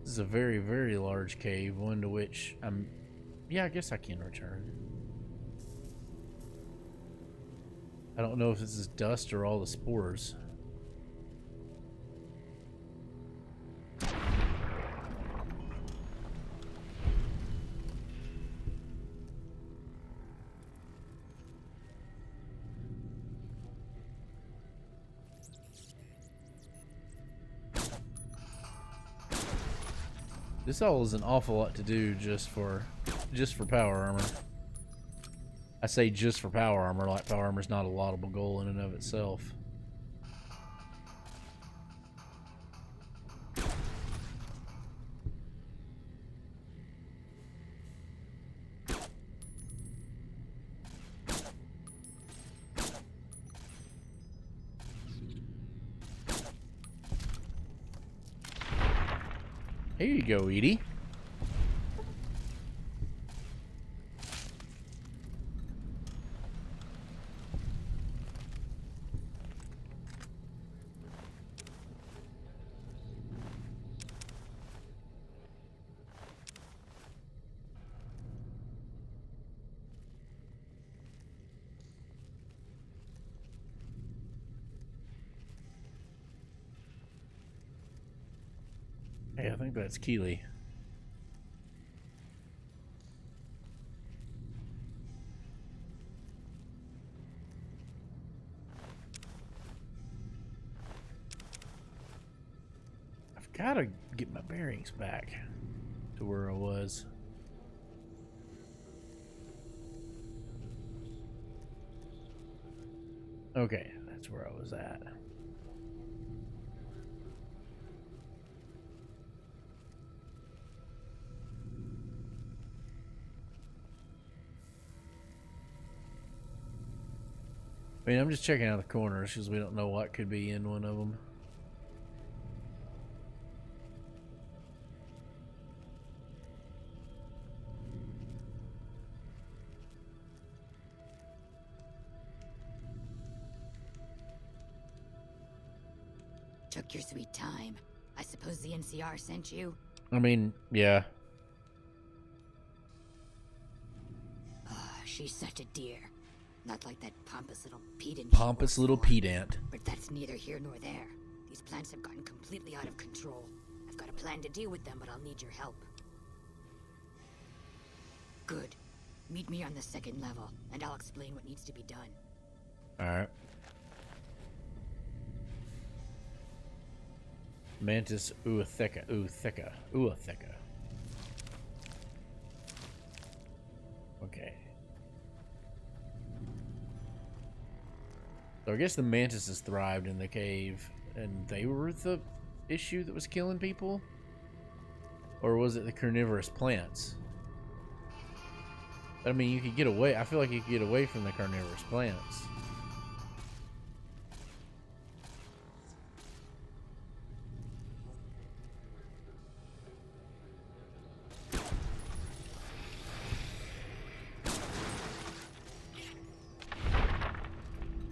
This is a very, very large cave, one to which I'm... Yeah, I guess I can return. I don't know if this is dust or all the spores. This all is an awful lot to do just for power armor. I say just for power armor, like power armor is not a laudable goal in and of itself. Here you go, Edie. Hey, I think that's Keeley. I've got to get my bearings back to where I was. Okay, that's where I was at. I mean, I'm just checking out the corners because we don't know what could be in one of them. Took your sweet time. I suppose the NCR sent you? I mean, yeah. She's such a dear. Not like that pompous little pedant. Pompous little pedant. But that's neither here nor there. These plants have gotten completely out of control. I've got a plan to deal with them, but I'll need your help. Good. Meet me on the second level, and I'll explain what needs to be done. Alright. Mantis Uatheca. Okay. So I guess the mantises thrived in the cave, and they were the issue that was killing people? Or was it the carnivorous plants? I mean, you could get away. I feel like you could get away from the carnivorous plants.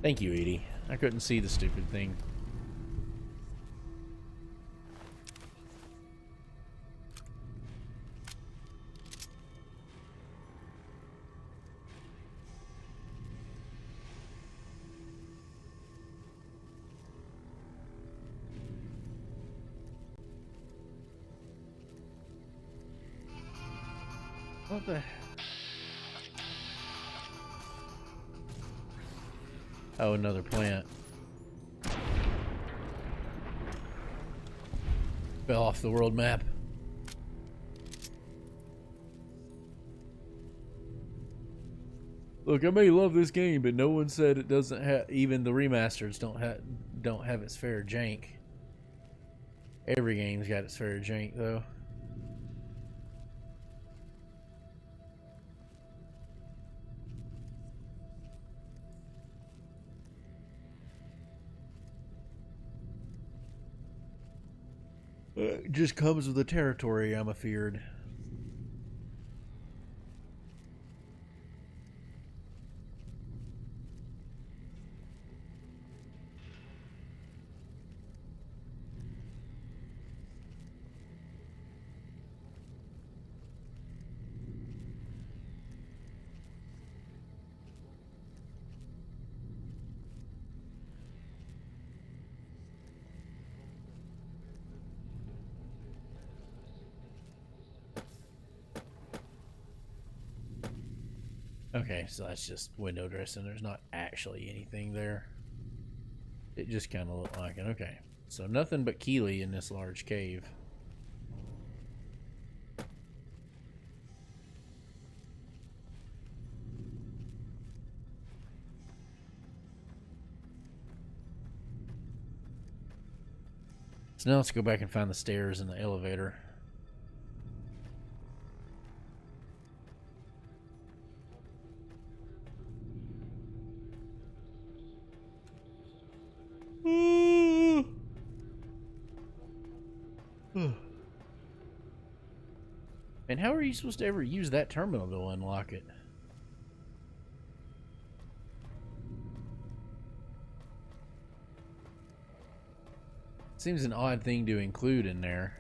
Thank you, Edie. I couldn't see the stupid thing. What the... Oh, another plant. Fell off the world map. Look, I may love this game, but no one said it doesn't have. Even the remasters don't have its fair jank. Every game's got its fair jank, though. It just comes with the territory, I'm afeared. Okay, so that's just window dressing. There's not actually anything there. It just kind of looked like it. Okay, so nothing but Keeley in this large cave. So now let's go back and find the stairs and the elevator. And how are you supposed to ever use that terminal to unlock it? Seems an odd thing to include in there.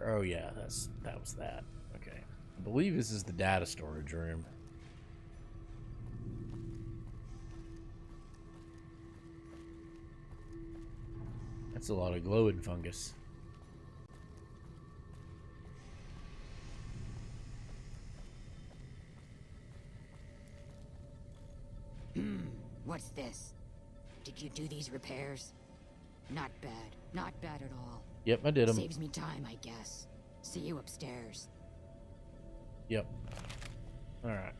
Oh yeah, that was that. Okay. I believe this is the data storage room. That's a lot of glowing fungus. What's this? Did you do these repairs? Not bad. Not bad at all. Yep, I did them. Saves me time, I guess. See you upstairs. Yep. Alright.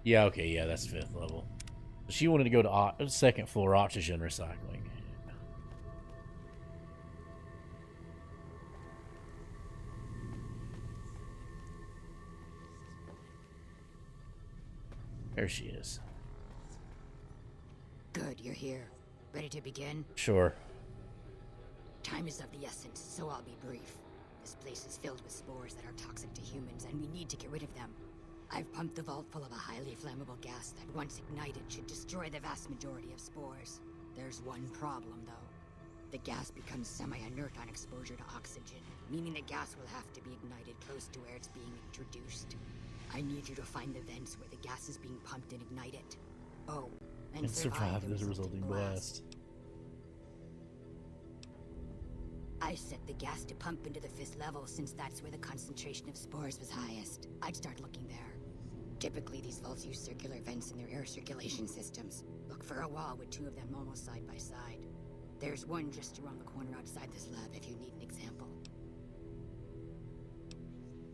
Yeah, okay, yeah, that's 5th level. She wanted to go to 2nd floor oxygen recycling. There she is. Good, you're here. Ready to begin? Sure. Time is of the essence, so I'll be brief. This place is filled with spores that are toxic to humans, and we need to get rid of them. I've pumped the vault full of a highly flammable gas that, once ignited, should destroy the vast majority of spores. There's one problem, though. The gas becomes semi-inert on exposure to oxygen, meaning the gas will have to be ignited close to where it's being introduced. I need you to find the vents where the gas is being pumped and ignite it. Oh, and survive the resulting blast. I set the gas to pump into the 5th level since that's where the concentration of spores was highest. I'd start looking there. Typically, these vaults use circular vents in their air circulation systems. Look for a wall with 2 of them almost side by side. There's one just around the corner outside this lab if you need an example.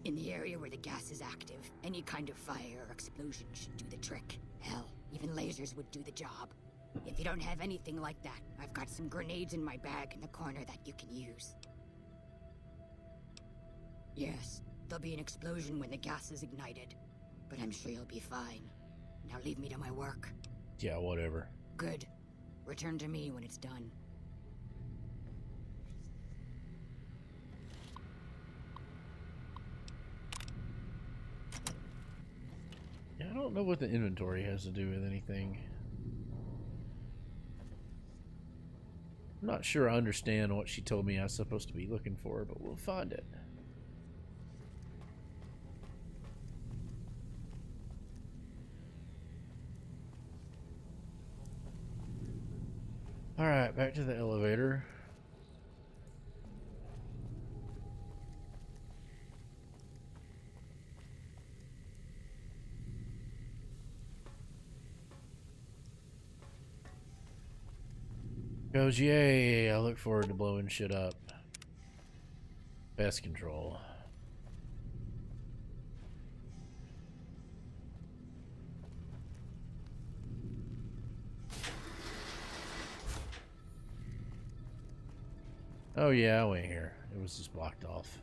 In the area where the gas is active, any kind of fire or explosion should do the trick. Hell, even lasers would do the job. If you don't have anything like that, I've got some grenades in my bag in the corner that you can use. Yes, there'll be an explosion when the gas is ignited, but I'm sure you'll be fine. Now leave me to my work. Yeah, whatever. Good. Return to me when it's done. Yeah, I don't know what the inventory has to do with anything. I'm not sure I understand what she told me I was supposed to be looking for, but we'll find it. Alright, back to the elevator. Goes, yay, I look forward to blowing shit up. Pest control. Oh yeah, I went here. It was just blocked off.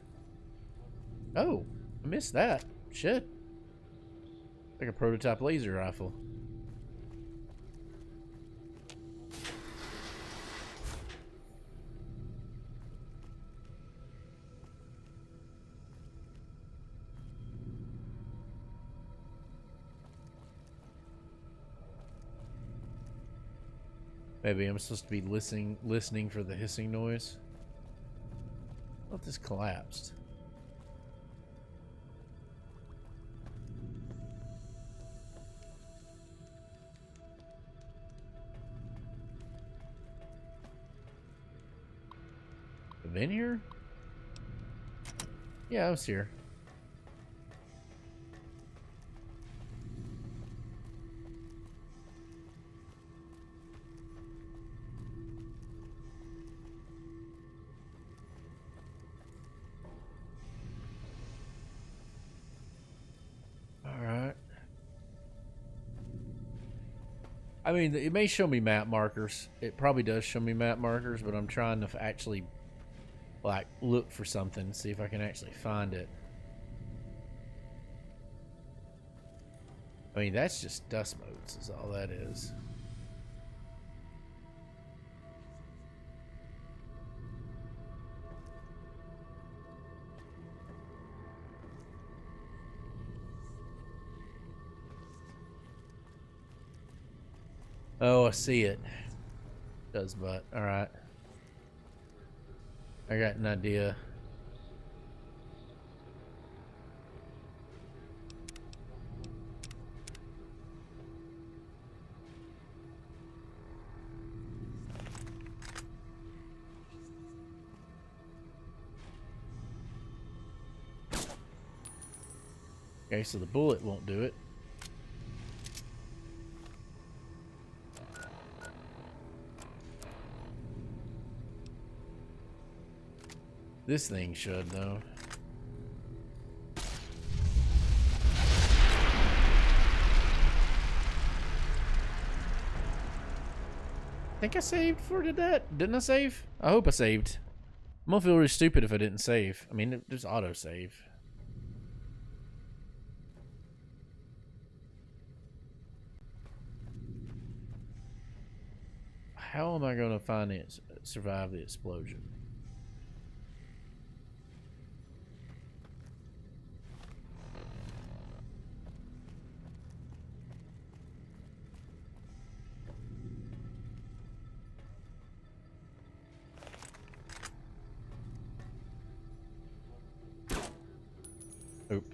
Oh, I missed that. Shit. Like a prototype laser rifle. Maybe I'm supposed to be listening for the hissing noise. I thought this collapsed. Been here? Yeah, I was here. I mean, it may show me map markers. It probably does show me map markers, but I'm trying to actually, like, look for something, see if I can actually find it. I mean, that's just dust motes is all that is. Oh, I see it. Does but. Alright. I got an idea. Okay, so the bullet won't do it. This thing should, though. I think I saved for that. Didn't I save? I hope I saved. I'm gonna feel really stupid if I didn't save. I mean, there's auto save. How am I gonna find it? Survive the explosion? Oop.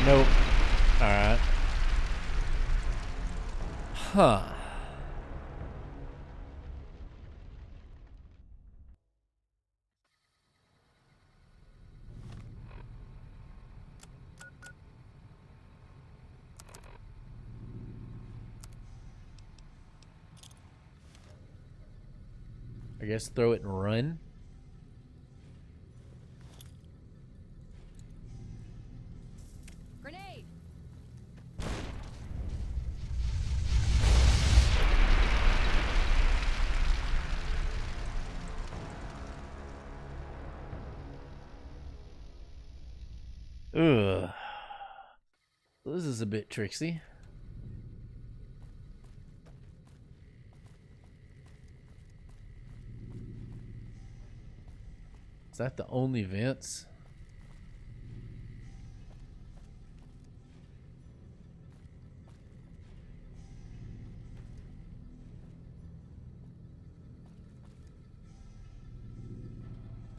Nope. Alright. Huh. I guess throw it and run. Grenade! Ugh. This is a bit tricksy. Is that the only vents?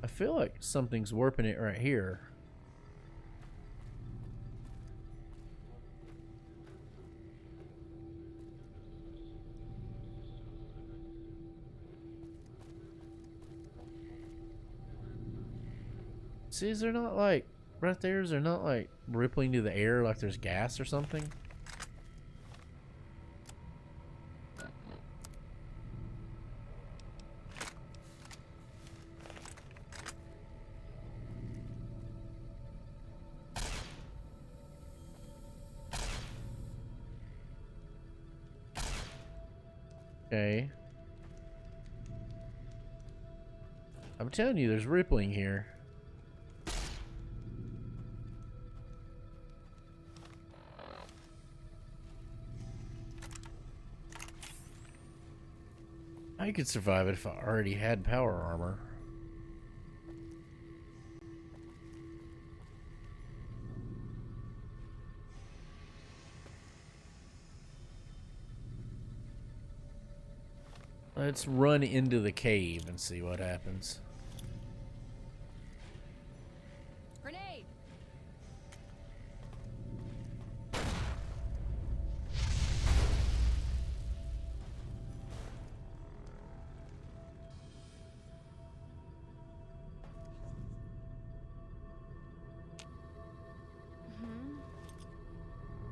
I feel like something's warping it right here. See, is there not like, right there, is there not like rippling to the air like there's gas or something? Okay. I'm telling you, there's rippling here. I could survive it if I already had power armor. Let's run into the cave and see what happens. Grenade!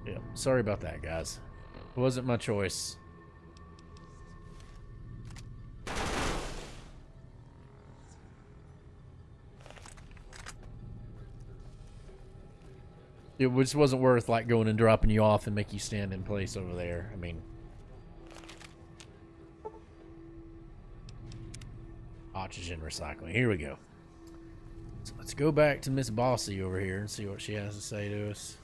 Yeah, sorry about that, guys. It wasn't my choice. It just wasn't worth like going and dropping you off and make you stand in place over there. I mean, oxygen recycling. Here we go. So let's go back to Miss Bossy over here and see what she has to say to us.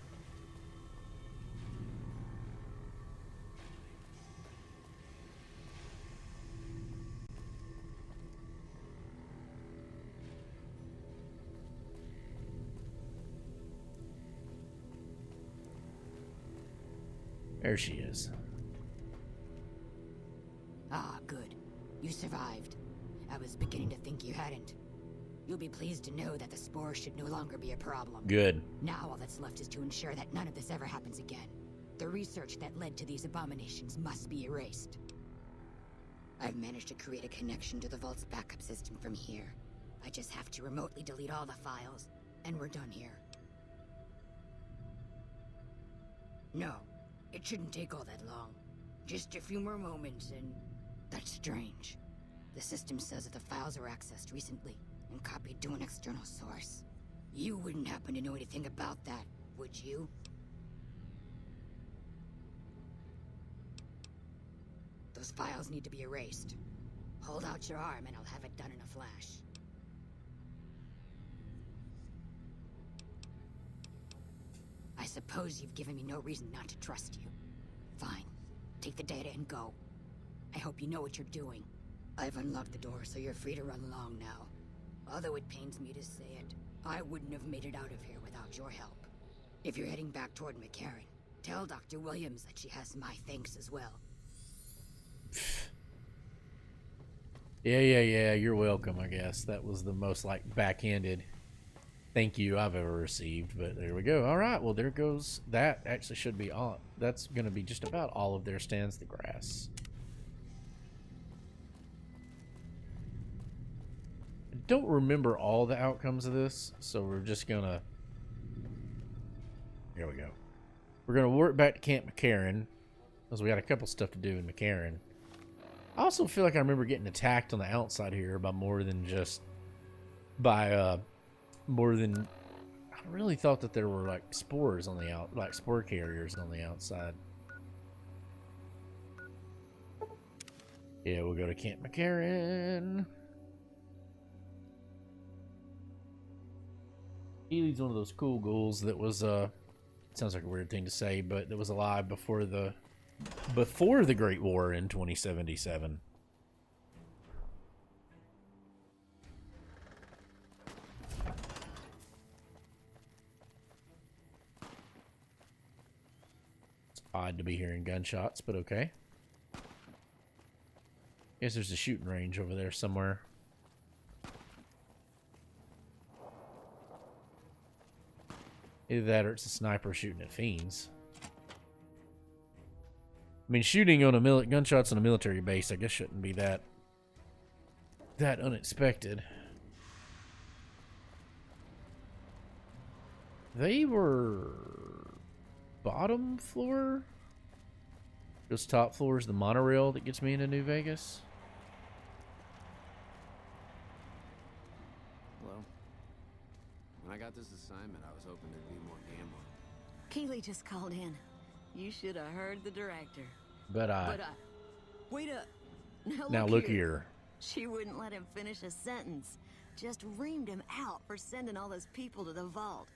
There she is. Ah, good. You survived. I was beginning to think you hadn't. You'll be pleased to know that the spores should no longer be a problem. Good. Now all that's left is to ensure that none of this ever happens again. The research that led to these abominations must be erased. I've managed to create a connection to the Vault's backup system from here. I just have to remotely delete all the files, and we're done here. No, it shouldn't take all that long. Just a few more moments, and that's strange. The system says that the files were accessed recently and copied to an external source. You wouldn't happen to know anything about that, would you? Those files need to be erased. Hold out your arm and I'll have it done in a flash. I suppose you've given me no reason not to trust you. Fine. Take the data and go. I hope you know what you're doing. I've unlocked the door, so you're free to run along now. Although it pains me to say it, I wouldn't have made it out of here without your help. If you're heading back toward McCarran, tell Dr. Williams that she has my thanks as well. Yeah, you're welcome, I guess. That was the most, like, backhanded thank you I've ever received, but there we go. All right, well, there goes that. Actually should be all. That's going to be just about all of their stands the grass. I don't remember all the outcomes of this, so we're just going to... Here we go. We're going to work back to Camp McCarran, because we got a couple stuff to do in McCarran. I also feel like I remember getting attacked on the outside here by more than just... I really thought that there were like spores on the like spore carriers on the outside. Yeah, we'll go to Camp McCarran. Healy's one of those cool ghouls that was sounds like a weird thing to say, but that was alive before the Great War in 2077. Odd to be hearing gunshots, but okay. Guess there's a shooting range over there somewhere. Either that or it's a sniper shooting at fiends. I mean, shooting on gunshots on a military base, I guess shouldn't be that unexpected. They were bottom floor? Just top floor is the monorail that gets me into New Vegas. Hello. When I got this assignment, I was hoping there'd be more gambling. Keeley just called in. You should have heard the director. But wait up. Now look here. She wouldn't let him finish a sentence. Just reamed him out for sending all those people to the vault.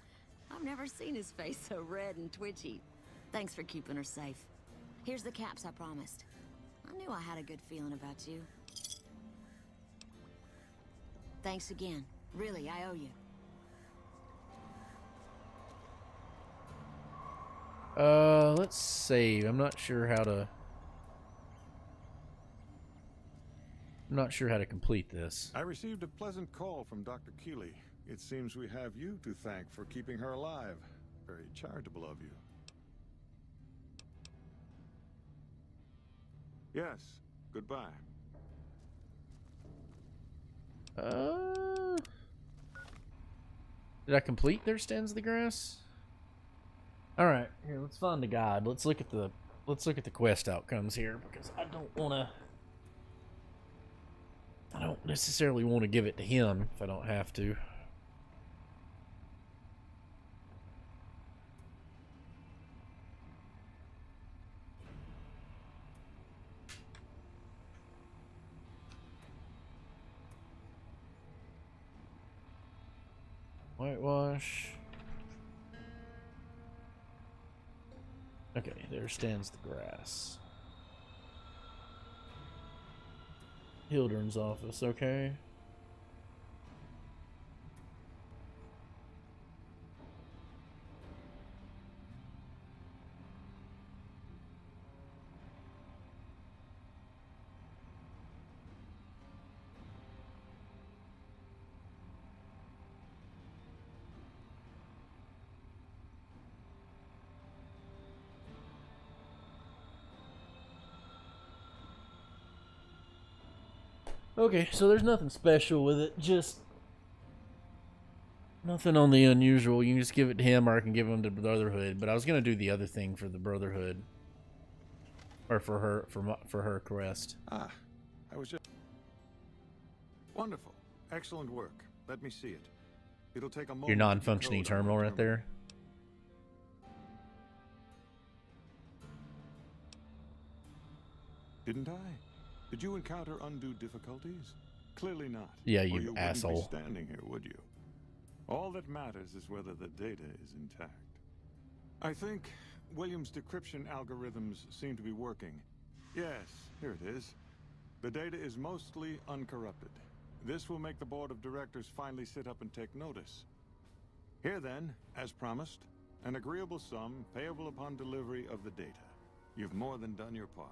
I've never seen his face so red and twitchy. Thanks for keeping her safe. Here's the caps I promised. I knew I had a good feeling about you. Thanks again. Really, I owe you. Let's save. I'm not sure how to complete this. I received a pleasant call from Dr. Keeley. It seems we have you to thank for keeping her alive. Very charitable of you. Yes, goodbye. Did I complete their stands the grass? All right, here, let's find the guide. Let's look at the quest outcomes here, because I don't necessarily want to give it to him if I don't have to. Whitewash. Okay, there stands the grass. Hildren's office, okay. Okay, so there's nothing special with it, just nothing on the unusual. You can just give it to him, or I can give him to Brotherhood. But I was gonna do the other thing for the Brotherhood, or for her quest. Ah, I was just... Wonderful. Excellent work. Let me see it. It'll take a moment. Your non-functioning to decode on terminal my right there. Didn't I? Did you encounter undue difficulties? Clearly not. Yeah, Or you wouldn't asshole. be standing here, would you? All that matters is whether the data is intact. I think Williams' decryption algorithms seem to be working. Yes, here it is. The data is mostly uncorrupted. This will make the board of directors finally sit up and take notice. Here then, as promised, an agreeable sum payable upon delivery of the data. You've more than done your part.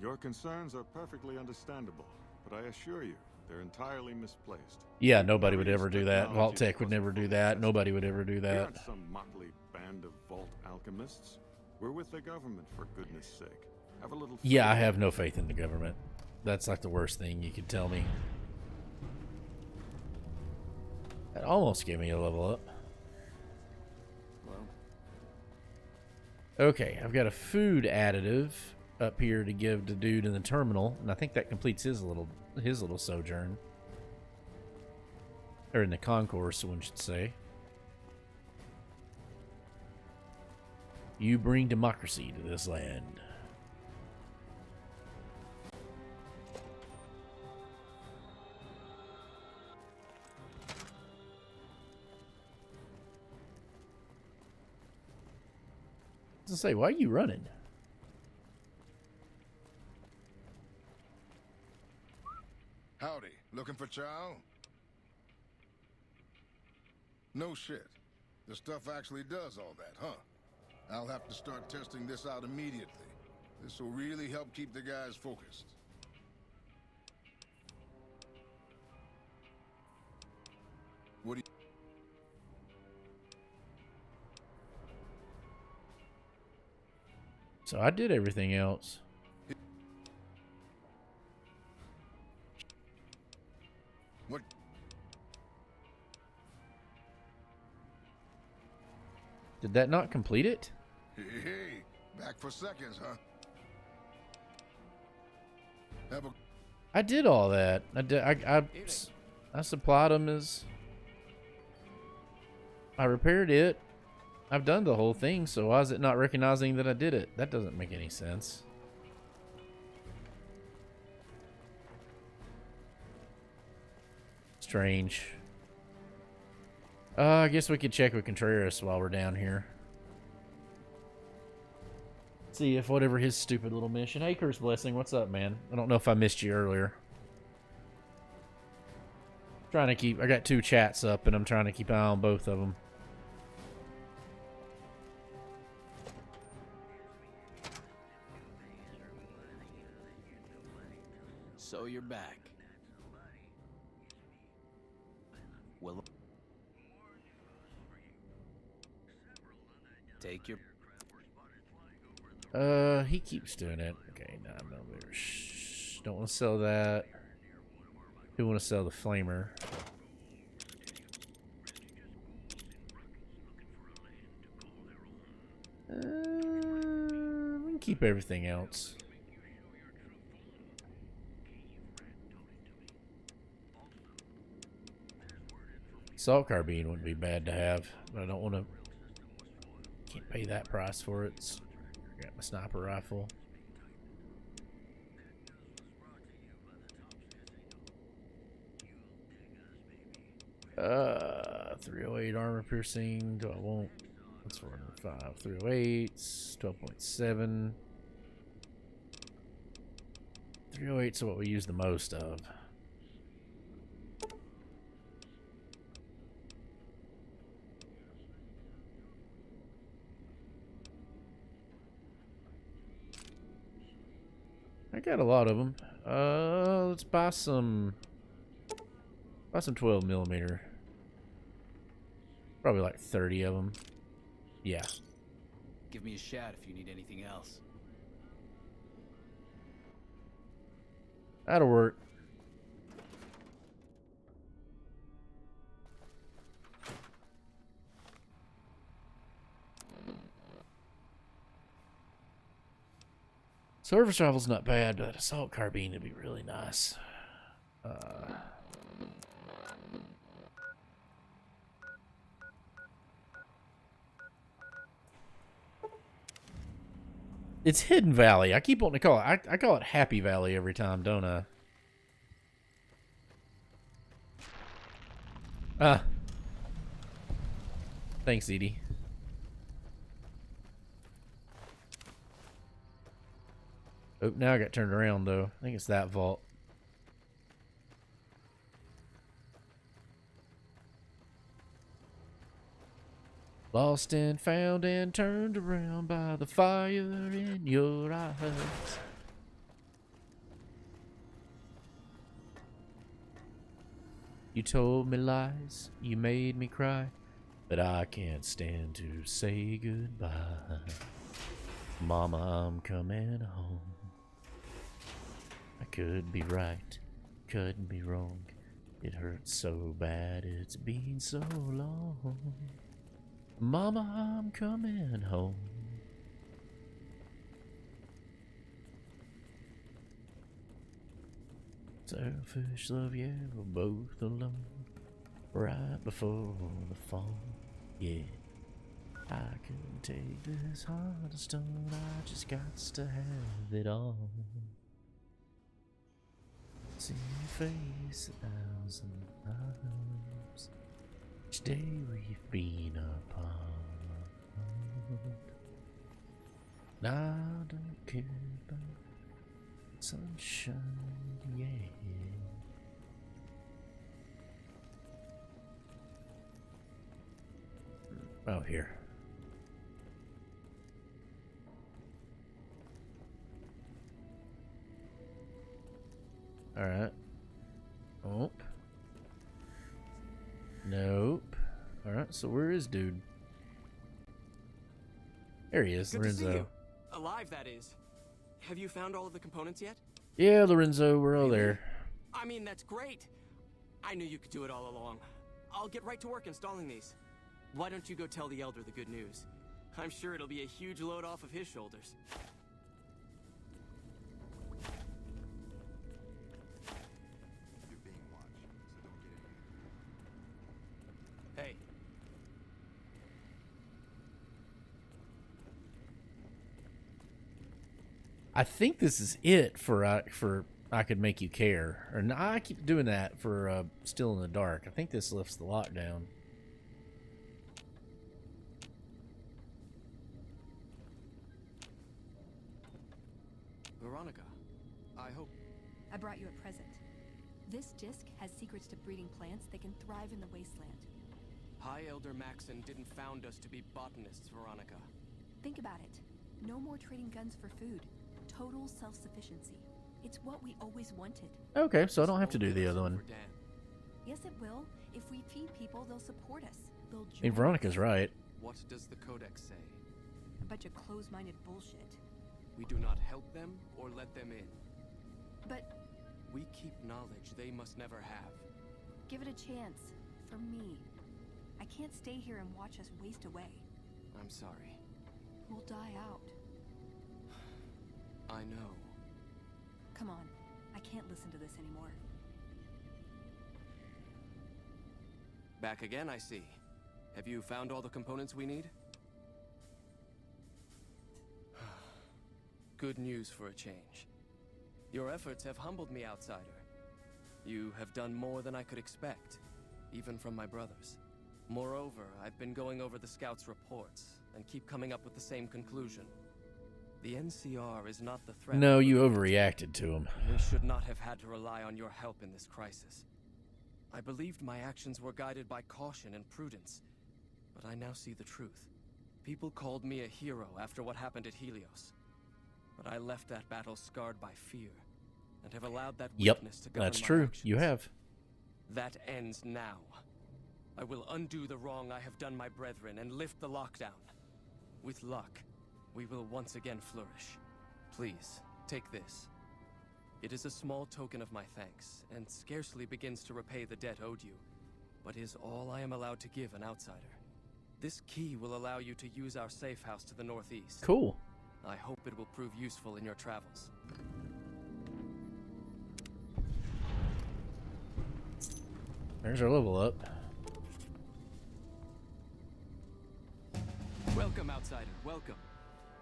Your concerns are perfectly understandable, but I assure you, they're entirely misplaced. Yeah, nobody would ever do that. Technology Vault Tech would wasn't never do fully that. accessible. Nobody would ever do We that. aren't some motley band of vault alchemists. We're with the government, for goodness sake. Have a little Yeah, I faith. have no faith in the government. That's like the worst thing you could tell me. That almost gave me a level up. Well, Okay, I've got a food additive up here to give to dude in the terminal, and I think that completes his little sojourn. Or in the concourse, one should say. You bring democracy to this land. To say, why are you running? Howdy, looking for Chow? No shit. The stuff actually does all that, huh? I'll have to start testing this out immediately. This will really help keep the guys focused. What do you... So I did everything else. What? Did that not complete it? Hey, back for seconds, huh? Have a... I did all that. I supplied them as... I repaired it. I've done the whole thing, so why is it not recognizing that I did it? That doesn't make any sense. Strange. I guess we could check with Contreras while we're down here. See if whatever his stupid little mission. Hey, Curse Blessing, what's up, man? I don't know if I missed you earlier. Trying to keep... I got 2 chats up, and I'm trying to keep an eye on both of them. so you're back. Well, take your... He keeps doing it. Okay, 9 millimeters. Shh, don't want to sell that. Do want to sell the flamer. We can keep everything else. Assault carbine wouldn't be bad to have, but I don't want to. Can't pay that price for it. I got my sniper rifle. 308 armor piercing. Do I want? That's 405. 308s. 12.7. 308's what we use the most of. I got a lot of them. Let's buy some 12 millimeter. Probably like 30 of them. Yeah. Give me a shout if you need anything else. That'll work. Surface travel's not bad, but assault carbine would be really nice. It's Hidden Valley. I keep wanting to call it. I call it Happy Valley every time, don't I? Thanks, Edie. Oh, now I got turned around, though. I think it's that vault. Lost and found and turned around by the fire in your eyes. You told me lies, you made me cry, but I can't stand to say goodbye. Mama, I'm coming home. I could be right, couldn't be wrong. It hurts so bad, it's been so long. Mama, I'm coming home. Selfish love, yeah, we're both alone. Right before the fall, yeah. I couldn't take this heart of stone, I just got to have it all. See your face 1,000 times. Each day we've been apart. Now I don't care about sunshine, yeah. Oh, here. All right. Oh. Nope. All right. So where is dude? There he is, Good to see Lorenzo. you. Alive, that is. Have you found all of the components yet? Yeah, Lorenzo, we're all Really? there. I mean, that's great. I knew you could do it all along. I'll get right to work installing these. Why don't you go tell the Elder the good news? I'm sure it'll be a huge load off of his shoulders. You're being watched, so don't get Hey, I think this is it for I Could Make You Care. Or no, I keep doing that for Still in the Dark. I think this lifts the lockdown. Veronica, I hope... I brought you a present. This disc has secrets to breeding plants that can thrive in the wasteland. High Elder Maxon didn't found us to be botanists, Veronica. Think about it. No more trading guns for food. Total self-sufficiency. It's what we always wanted. Okay, so I don't have to do the other one. Dan. Yes, it will. If we feed people, they'll support us. They'll I mean, join Veronica's us. right. What does the Codex say? A bunch of closed-minded bullshit. We do not help them or let them in. But We keep knowledge they must never have. give it a chance. For me. I can't stay here and watch us waste away. I'm sorry. We'll die out. I know. Come on. I can't listen to this anymore. Back again, I see. Have you found all the components we need? Good news for a change. Your efforts have humbled me, outsider. You have done more than I could expect. even from my brothers. Moreover, I've been going over the scouts' reports and keep coming up with the same conclusion. The NCR is not the threat. No, you overreacted to him. We should not have had to rely on your help in this crisis. I believed my actions were guided by caution and prudence, but I now see the truth. People called me a hero after what happened at Helios, but I left that battle scarred by fear, and have allowed that weakness to govern That's my true. actions. You have. That ends now. I will undo the wrong I have done my brethren and lift the lockdown. With luck, we will once again flourish. Please, take this. It is a small token of my thanks, and scarcely begins to repay the debt owed you, but is all I am allowed to give an outsider. This key will allow you to use our safe house to the northeast. Cool. I hope it will prove useful in your travels. There's our level up. Welcome, outsider. Welcome.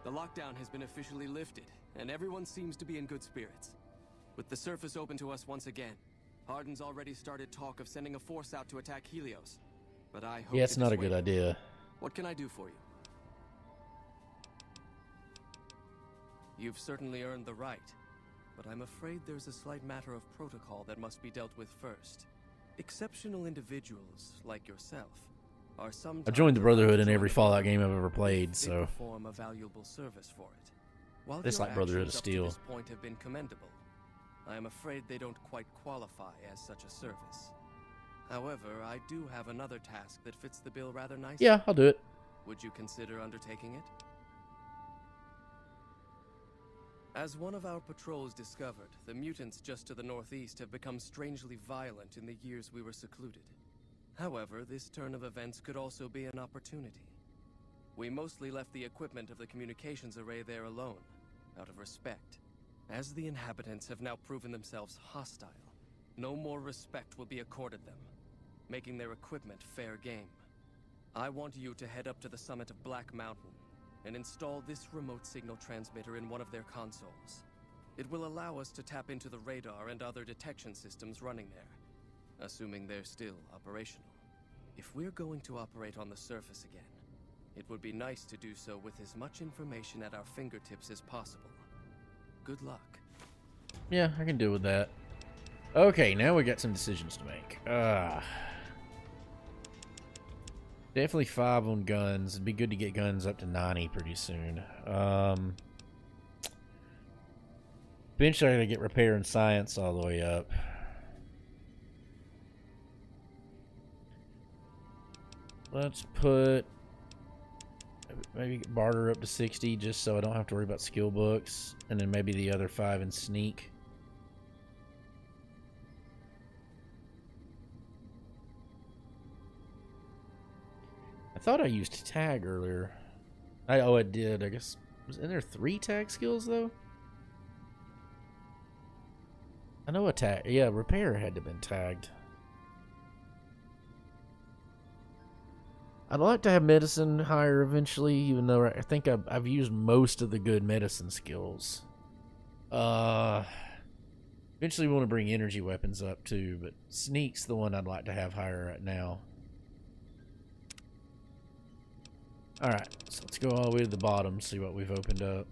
The lockdown has been officially lifted, and everyone seems to be in good spirits. With the surface open to us once again, Hardin's already started talk of sending a force out to attack Helios. But I hope Yeah, it's not a good idea. What can I do for you? You've certainly earned the right, but I'm afraid there's a slight matter of protocol that must be dealt with first. Exceptional individuals like yourself are sometimes I joined the Brotherhood in every Fallout game I've ever played, so perform a valuable service for it. While it's your like Brotherhood of actions up to Steel. this point have been commendable, I am afraid they don't quite qualify as such a service. However, I do have another task that fits the bill rather nicely. Yeah, I'll do it. Would you consider undertaking it? As one of our patrols discovered, the mutants just to the northeast have become strangely violent in the years we were secluded. However, this turn of events could also be an opportunity. We mostly left the equipment of the communications array there alone, out of respect. As the inhabitants have now proven themselves hostile, no more respect will be accorded them, making their equipment fair game. I want you to head up to the summit of Black Mountain and install this remote signal transmitter in one of their consoles. It will allow us to tap into the radar and other detection systems running there, assuming they're still operational. If we're going to operate on the surface again, it would be nice to do so with as much information at our fingertips as possible. Good luck. Yeah, I can deal with that. Okay, now we got some decisions to make. Definitely 5 on guns. It'd be good to get guns up to 90 pretty soon. Eventually I gotta get repair and science all the way up. Let's put maybe barter up to 60 just so I don't have to worry about skill books, and then maybe the other 5 in sneak. I thought I used tag earlier. Oh, I did. I guess wasn't there 3 tag skills though? I know attack. Yeah, repair had to have been tagged. I'd like to have medicine higher eventually, even though I think I've used most of the good medicine skills. Eventually we want to bring energy weapons up too, but sneak's the one I'd like to have higher right now. Alright, so let's go all the way to the bottom, see what we've opened up.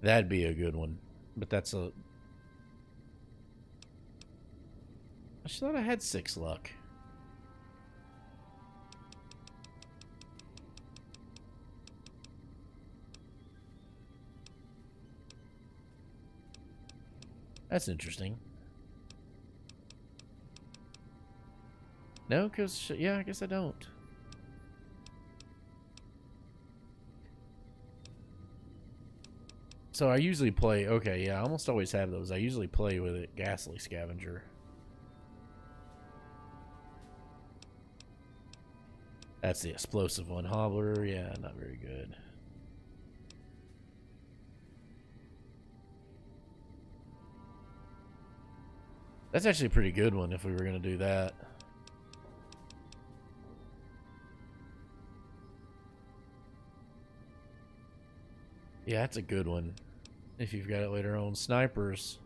That'd be a good one, but that's a... I just thought I had 6 luck. That's interesting. No, because, yeah, I guess I don't. So I usually play, okay, yeah, I almost always have those. I usually play with it, Ghastly Scavenger. That's the explosive one. Hobbler, yeah, not very good. That's actually a pretty good one if we were going to do that. Yeah, that's a good one. If you've got it later on. Snipers.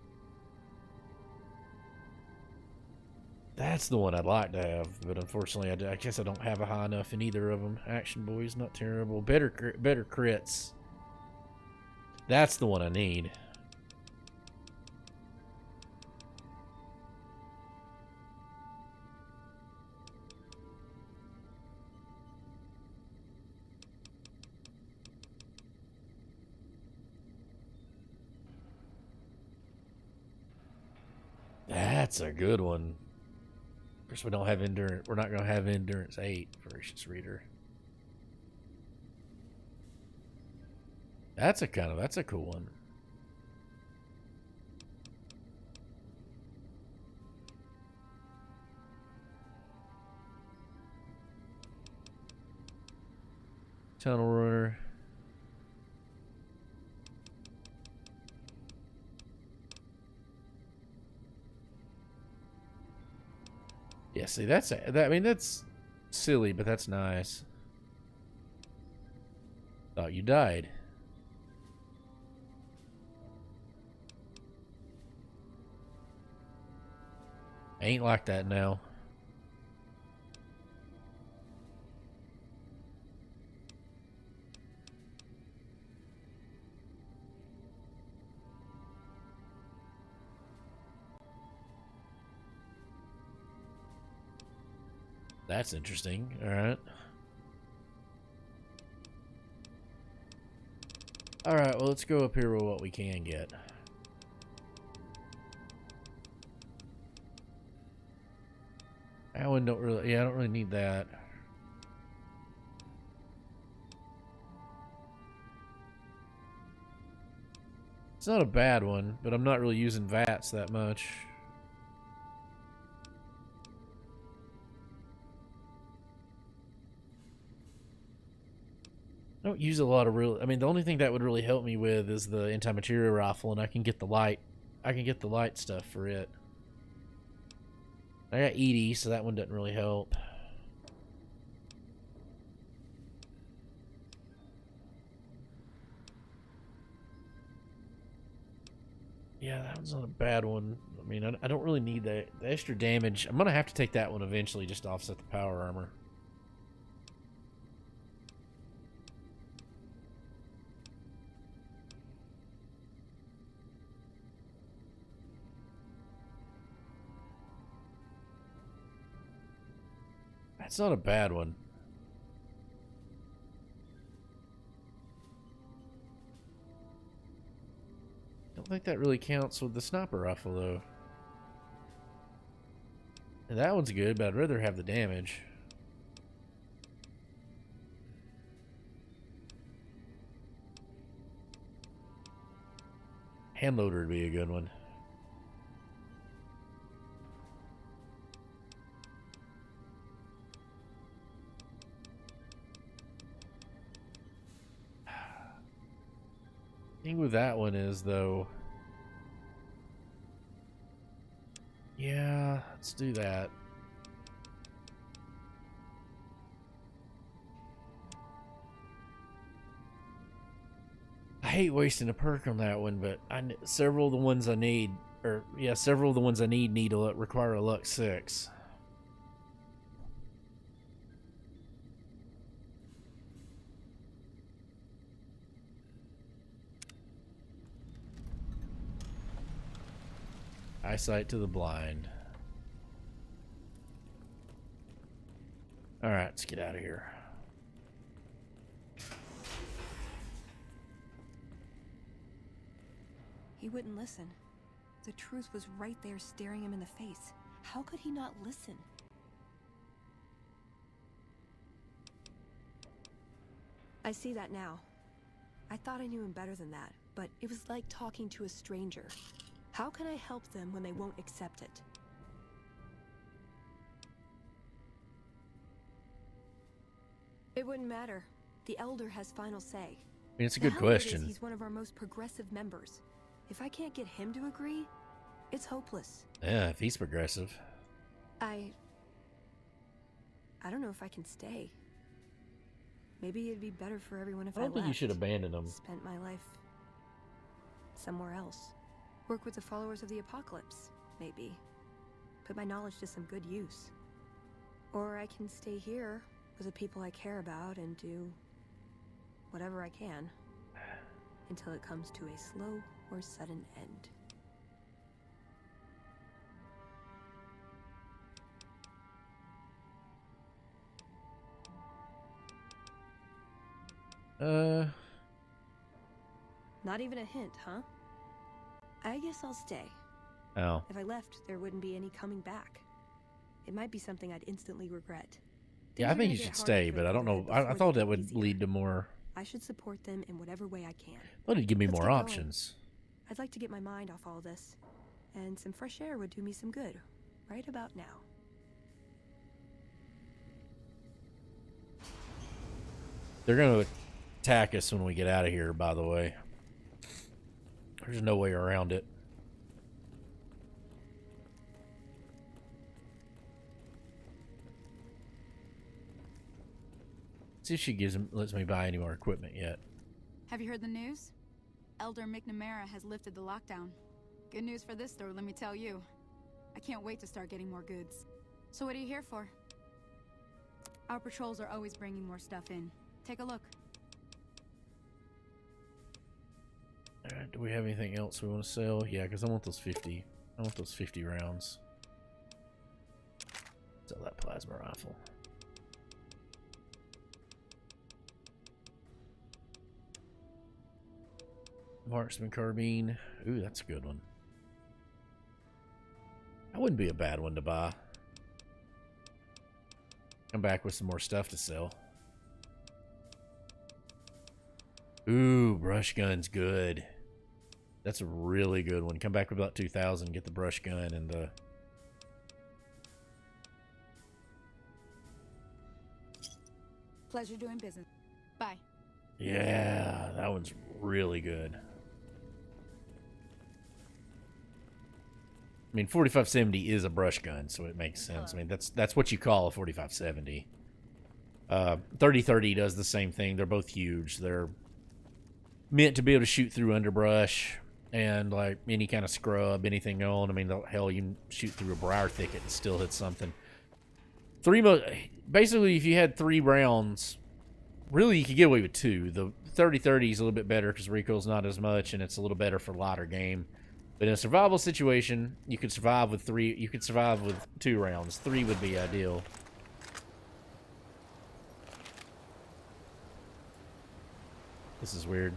That's the one I'd like to have, but unfortunately, I guess I don't have a high enough in either of them. Action Boys, not terrible. Better crits. That's the one I need. That's a good one. Of course, we don't have endurance. We're not going to have endurance 8, Voracious Reader. That's a cool one. Tunnel Runner. Yeah, see, I mean, that's silly, but that's nice. Thought you died. Ain't like that now. That's interesting. All right. All right, well, let's go up here with what we can get. I don't really, I don't really need that. It's not a bad one, but I'm not really using VATS that much. I don't use a lot of I mean, the only thing that would really help me with is the anti-material rifle, and I can get the light stuff for it. I got Edie, so that one doesn't really help. Yeah, that one's not a bad one. I mean, I don't really need the extra damage. I'm going to have to take that one eventually just to offset the power armor. That's not a bad one. Don't think that really counts with the sniper rifle, though. And that one's good, but I'd rather have the damage. Handloader would be a good one. Thing with that one is, though, yeah, let's do that. I hate wasting a perk on that one, but several of the ones I need, require a Luck 6. Eyesight to the blind. Alright, let's get out of here. He wouldn't listen. The truth was right there staring him in the face. How could he not listen? I see that now. I thought I knew him better than that, but it was like talking to a stranger. How can I help them when they won't accept it? It wouldn't matter. The Elder has final say. I mean, it's a good The hell of it is question. he's one of our most progressive members. If I can't get him to agree, it's hopeless. Yeah, if he's progressive. I don't know if I can stay. Maybe it'd be better for everyone if I I don't think you should abandon him. Spent my life somewhere else. Work with the followers of the Apocalypse, maybe. put my knowledge to some good use. Or I can stay here with the people I care about and do whatever I can until it comes to a slow or sudden end. Not even a hint, huh? I guess I'll stay. Oh. If I left, there wouldn't be any coming back. It might be something I'd instantly regret. Yeah, I Things are think gonna you get should harder stay, for but I don't know. Brotherhood I before thought they that get would easier. lead to more. I should support them in whatever way I can. Well, it'd give me Let's more get going. options. I'd like to get my mind off all this, and some fresh air would do me some good, right about now. They're going to attack us when we get out of here, by the way. There's no way around it. See if she lets me buy any more equipment yet. Have you heard the news? Elder McNamara has lifted the lockdown. Good news for this store, let me tell you. I can't wait to start getting more goods. So what are you here for? Our patrols are always bringing more stuff in. Take a look. Alright, do we have anything else we want to sell? Yeah, because I want those 50. I want those 50 rounds. Sell that plasma rifle. Marksman carbine. Ooh, that's a good one. That wouldn't be a bad one to buy. Come back with some more stuff to sell. Ooh, brush gun's good. That's a really good one. Come back with about 2,000. Get the brush gun and the... Pleasure doing business. Bye. Yeah, that one's really good. I mean, 4570 is a brush gun, so it makes sense. I mean, that's what you call a 4570. 3030 does the same thing. They're both huge. They're meant to be able to shoot through underbrush and like any kind of scrub, anything on. I mean, hell, you can shoot through a briar thicket and still hit something. Basically, if you had 3 rounds, really you could get away with 2. The 3030 is a little bit better because recoil's not as much, and it's a little better for lighter game. But in a survival situation, you could survive with 3. You could survive with 2 rounds. 3 would be ideal. This is weird.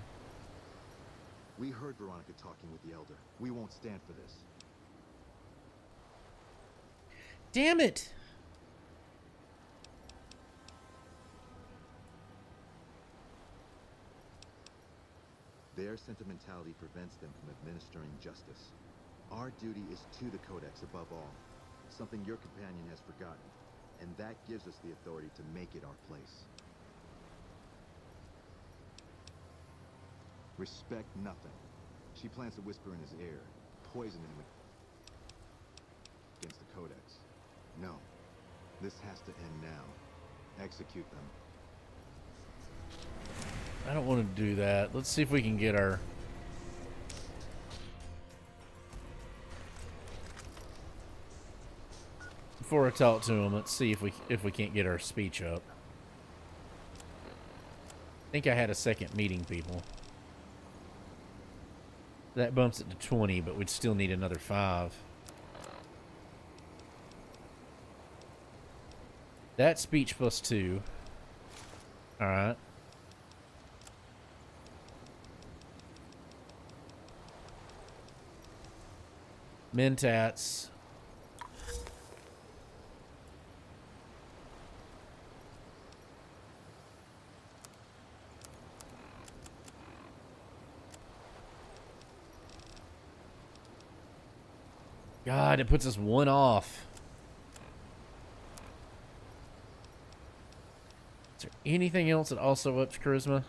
We heard Veronica talking with the Elder. We won't stand for this. Damn it! Their sentimentality prevents them from administering justice. Our duty is to the Codex above all, something your companion has forgotten, and that gives us the authority to make it our place. Respect nothing. She plans to whisper in his ear, poisoning him against the Codex. No. This has to end now. Execute them. I don't want to do that. Let's see if we can get our... Before I talk to him, let's see if we can't get our speech up. I think I had a second meeting people. That bumps it to 20, but we'd still need another 5. That speech plus 2. Alright. Mentats. God, it puts us 1 off. Is there anything else that also ups charisma?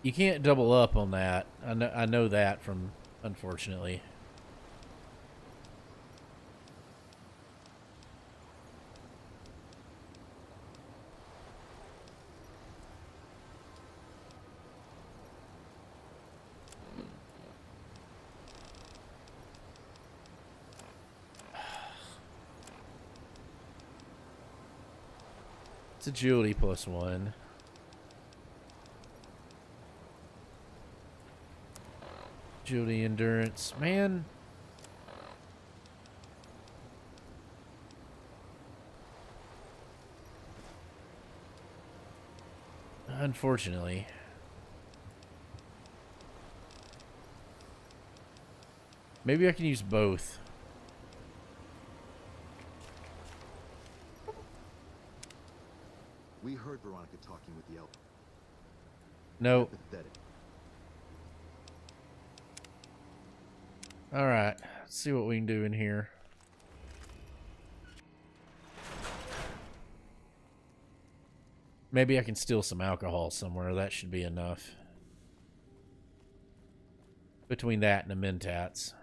You can't double up on that. I know that from, unfortunately. It's agility +1. Agility, endurance. Man. Unfortunately. Maybe I can use both. We heard Veronica talking with the elf. No. Pathetic. Alright. Let's see what we can do in here. Maybe I can steal some alcohol somewhere. That should be enough. Between that and the Mentats.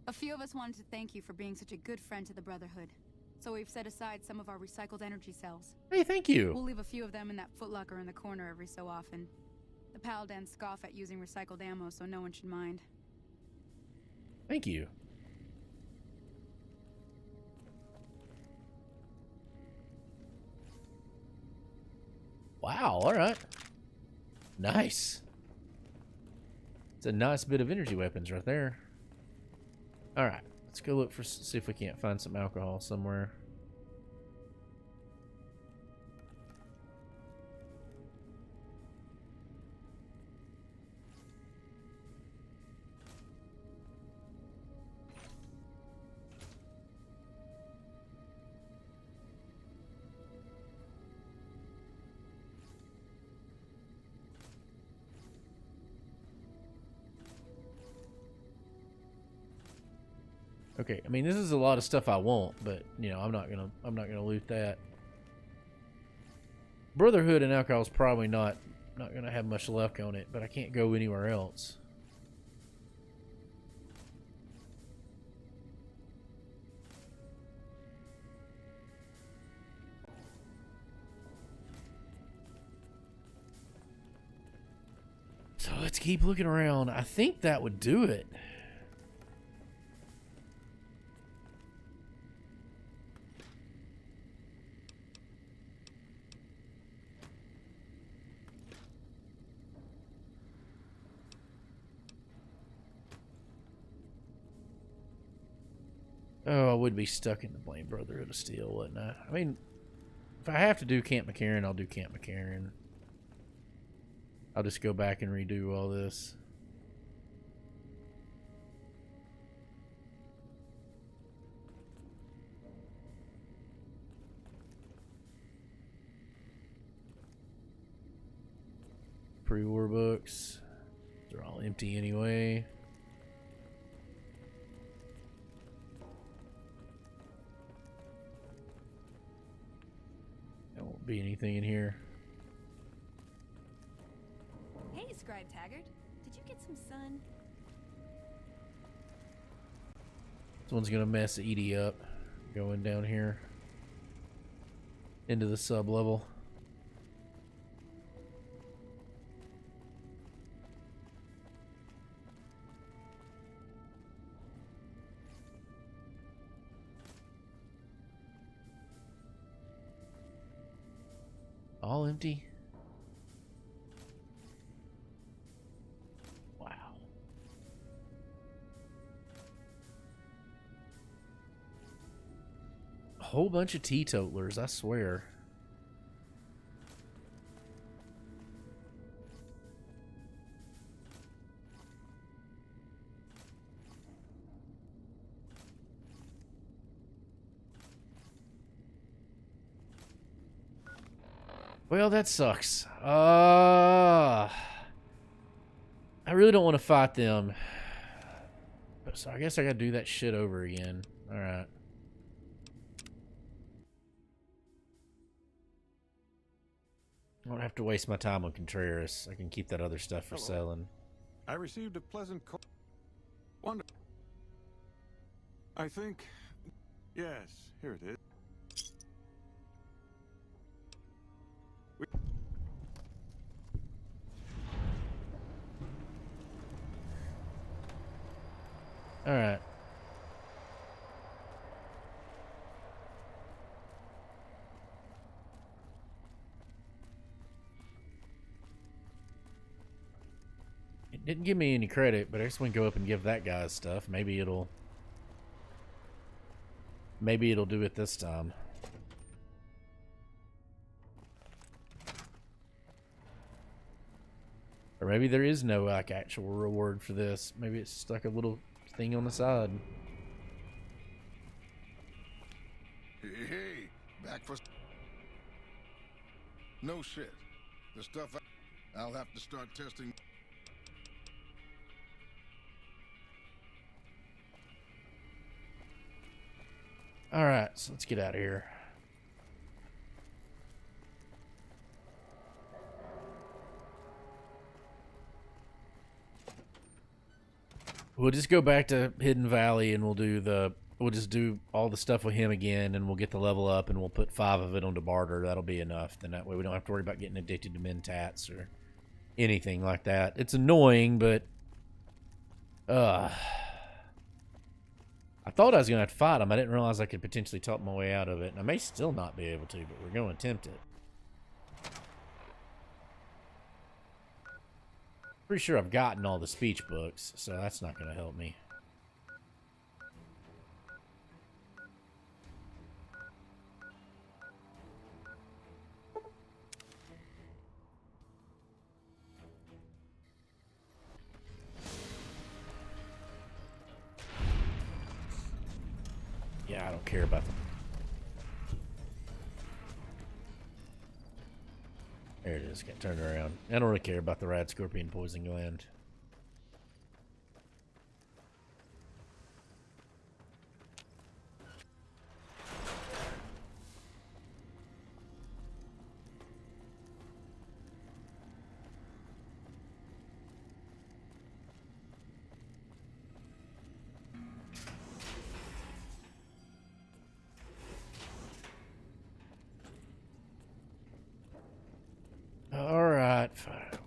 A few of us wanted to thank you for being such a good friend to the Brotherhood. So we've set aside some of our recycled energy cells. Hey, thank you. We'll leave a few of them in that footlocker in the corner every so often. The Paladins scoff at using recycled ammo, so no one should mind. Thank you. Wow, alright. Nice. It's a nice bit of energy weapons right there. Alright, let's go look for, see if we can't find some alcohol somewhere. Okay, I mean this is a lot of stuff I want, but you know I'm not gonna loot that. Brotherhood and alcohol is probably not gonna have much luck on it, but I can't go anywhere else. So let's keep looking around. I think that would do it. Oh, I would be stuck in the Blame Brotherhood of Steel, wouldn't I? I mean, if I have to do Camp McCarran, I'll do Camp McCarran. I'll just go back and redo all this. Pre-war books. They're all empty anyway. There won't be anything in here. Hey, Scribe Taggart. Did you get some sun? This one's gonna mess Edie up. Going down here. Into the sub-level. All empty. Wow. A whole bunch of teetotalers, I swear. Well, that sucks. I really don't want to fight them. So I guess I gotta do that shit over again. Alright. I don't have to waste my time on Contreras. I can keep that other stuff for selling. I received a pleasant call. Wonder. I think. Yes, here it is. All right. It didn't give me any credit, but I just want to go up and give that guy stuff. Maybe it'll do it this time. Or maybe there is no like actual reward for this. Maybe it's just like a little thing on the side. Hey, back for... No shit. The stuff I'll have to start testing... Alright, so let's get out of here. We'll just go back to Hidden Valley and we'll just do all the stuff with him again, and we'll get the level up, and we'll put 5 of it onto barter. That'll be enough. Then that way we don't have to worry about getting addicted to mentats or anything like that. It's annoying, but I thought I was gonna have to fight him. I didn't realize I could potentially talk my way out of it, and I may still not be able to, but we're going to attempt it. Pretty sure I've gotten all the speech books, so that's not going to help me. Yeah, I don't care about them. There it is. Got turned around. I don't really care about the rad scorpion poison gland. Alright,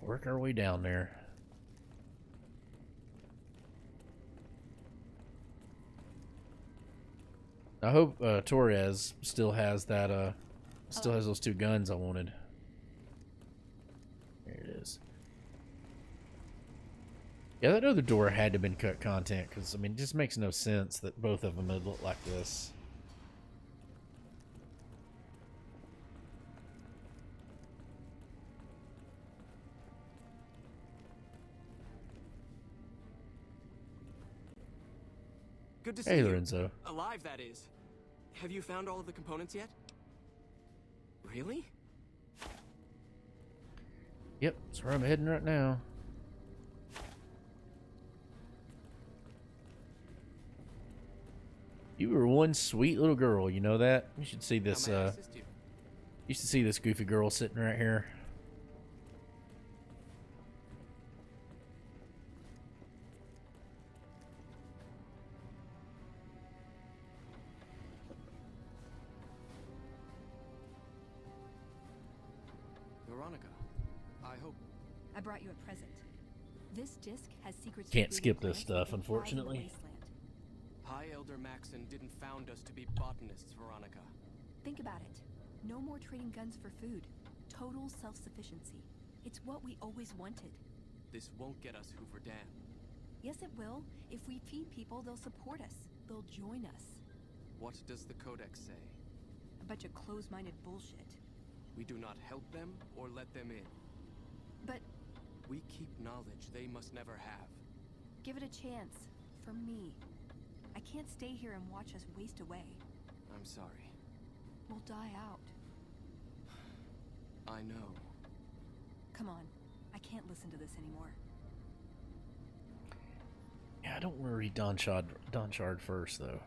work our way down there. I hope Torres still has that, still has those 2 guns I wanted. There it is. Yeah, that other door had to have been cut content, because, I mean, it just makes no sense that both of them would look like this. Good to see Hey, you. Lorenzo. Alive, that is. Have you found all of the components yet? Really? Yep, that's where I'm heading right now. You were one sweet little girl, you know that? You should see this, you should see this goofy girl sitting right here. Veronica, I hope... I brought you a present. This disc has secrets. Can't skip this stuff, unfortunately. High Elder Maxon didn't found us to be botanists, Veronica. Think about it. No more trading guns for food. Total self-sufficiency. It's what we always wanted. This won't get us Hoover Dam. Yes, it will. If we feed people, they'll support us. They'll join us. What does the Codex say? A bunch of closed-minded bullshit. We do not help them or let them in. But... we keep knowledge they must never have. give it a chance. For me. I can't stay here and watch us waste away. I'm sorry. We'll die out. I know. Come on. I can't listen to this anymore. Yeah, I don't want to read Dawnshard first, though.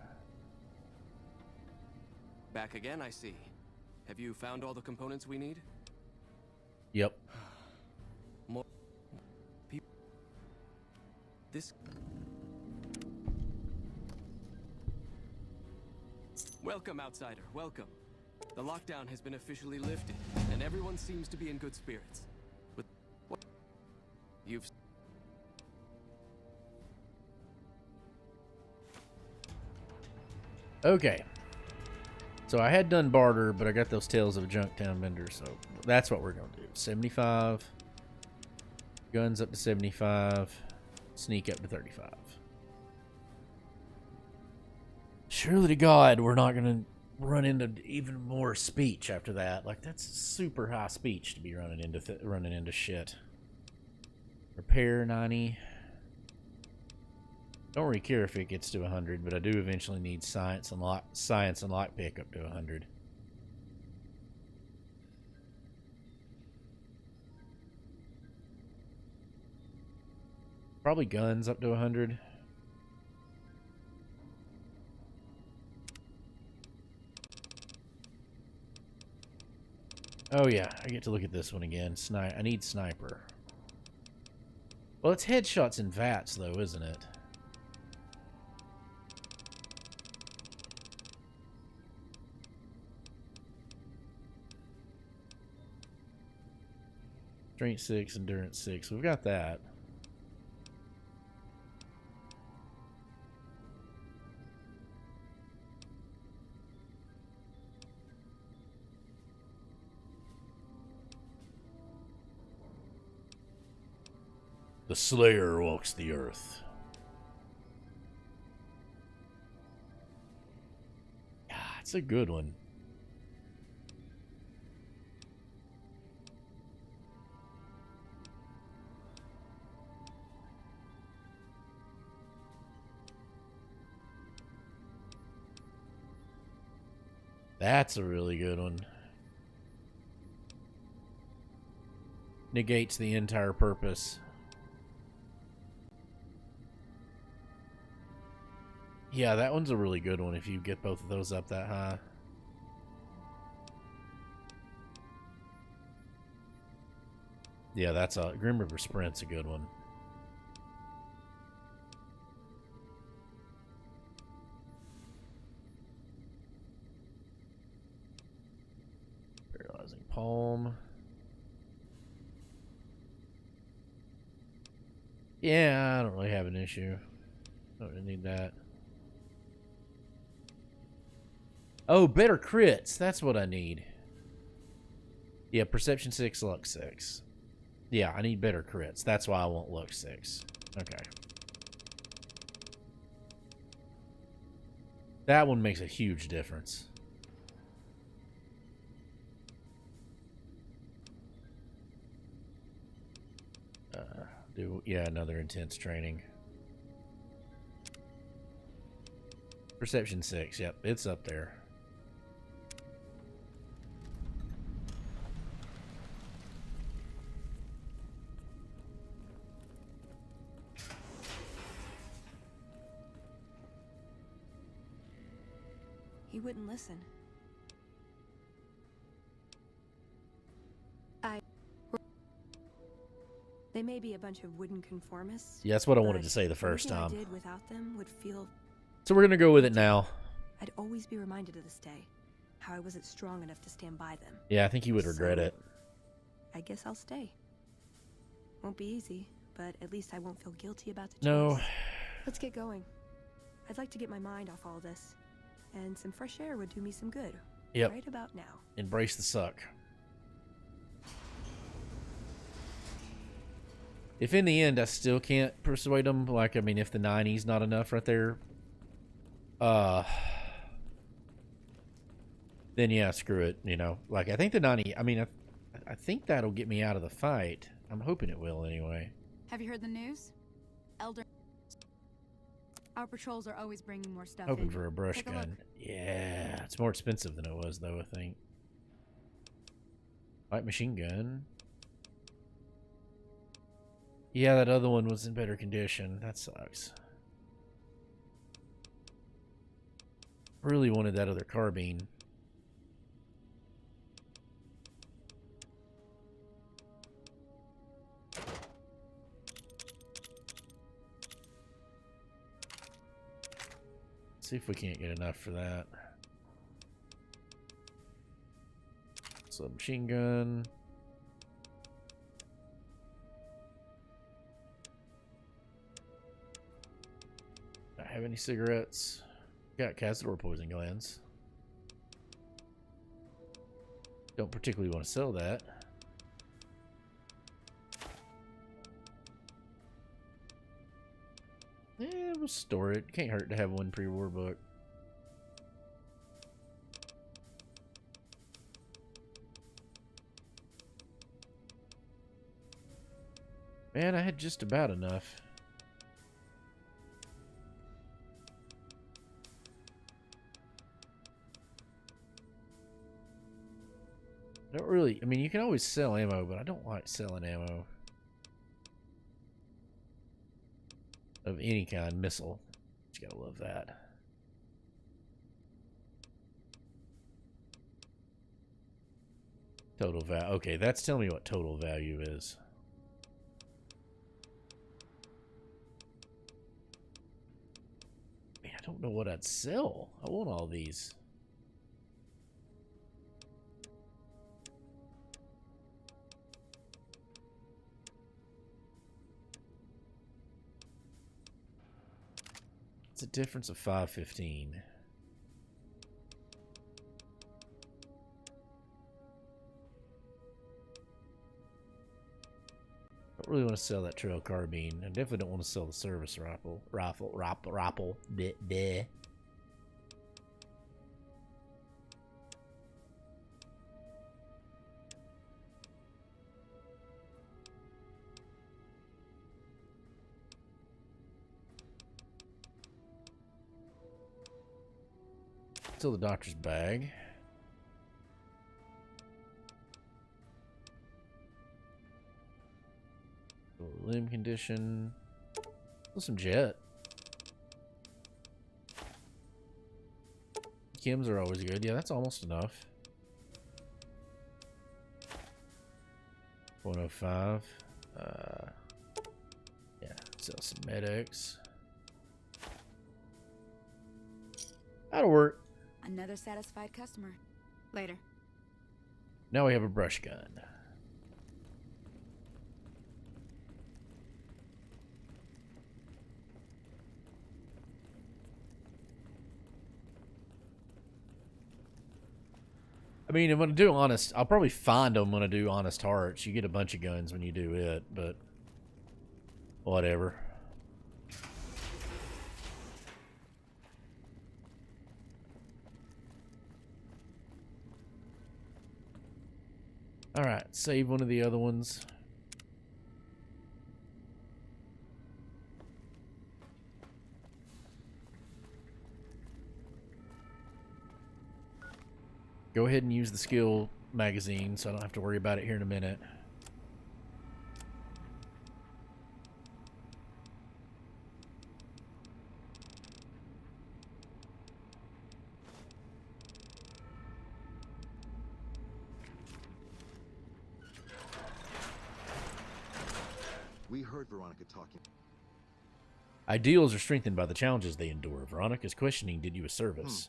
Back again, I see. Have you found all the components we need? Yep. More people. This. Welcome, outsider. Welcome. The lockdown has been officially lifted, and everyone seems to be in good spirits. But what? Okay. So I had done barter, but I got those Tales of a Junktown vendor, so that's what we're going to do. 75. Guns up to 75. Sneak up to 35. Surely to God, we're not going to run into even more speech after that. Like, that's super high speech to be running into shit. Repair 90. Don't really care if it gets to 100, but I do eventually need science and lockpick up to 100. Probably guns up to 100. Oh yeah, I get to look at this one again. I need sniper. Well, it's headshots and VATS though, isn't it? Strength 6, endurance 6. We've got that. The Slayer walks the earth. Yeah, it's a good one. That's a really good one. Negates the entire purpose. Yeah, that one's a really good one if you get both of those up that high. Yeah, that's a Grim River Sprint's a good one. Paralyzing Palm. Yeah, I don't really have an issue. I don't really need that. Oh, better crits. That's what I need. Yeah, Perception 6, Luck 6. Yeah, I need better crits. That's why I want Luck 6. Okay. That one makes a huge difference. Yeah, another intense training. Perception 6. Yep, it's up there. He wouldn't listen. They may be a bunch of wooden conformists. Yeah, that's what I wanted to say the first time. Everything I did without them would feel... So we're going to go with it now. I'd always be reminded of this day. How I wasn't strong enough to stand by them. Yeah, I think you would regret it. I guess I'll stay. Won't be easy, but at least I won't feel guilty about the choice. No. Let's get going. I'd like to get my mind off all this. And some fresh air would do me some good. Yep. Right about now. Embrace the suck. If in the end I still can't persuade them, like, I mean, if the 90's not enough right there, then yeah, screw it, you know. Like, I think the 90, I mean, I think that'll get me out of the fight. I'm hoping it will anyway. Have you heard the news? Elder... Our patrols are always bringing more stuff Hoping in. for a brush Take a gun. Yeah, it's more expensive than it was, though, I think. Light machine gun. Yeah, that other one was in better condition. That sucks. Really wanted that other carbine. See if we can't get enough for that. Submachine gun. Have any cigarettes? Got Cazador poison glands. Don't particularly want to sell that. Yeah, we'll store it. Can't hurt to have one pre-war book. Man, I had just about enough. I don't really, I mean, you can always sell ammo, but I don't like selling ammo of any kind. Missile. You gotta love that. Total value. Okay, that's telling me what total value is. Man, I don't know what I'd sell. I want all these. It's a difference of 515. Don't really want to sell that trail carbine. I definitely don't want to sell the service rifle. Bleh. Still the doctor's bag. Limb condition. Still some jet. Chems are always good. Yeah, that's almost enough. 105. Yeah, sell some medics. That'll work. Another satisfied customer. Later. Now we have a brush gun. I mean, I'm gonna do honest. I'll probably find them when I do Honest Hearts. You get a bunch of guns when you do it, but whatever. All right, save one of the other ones. Go ahead and use the skill magazine so I don't have to worry about it here in a minute. We heard Veronica talking. Ideals are strengthened by the challenges they endure. Veronica's questioning did you a service.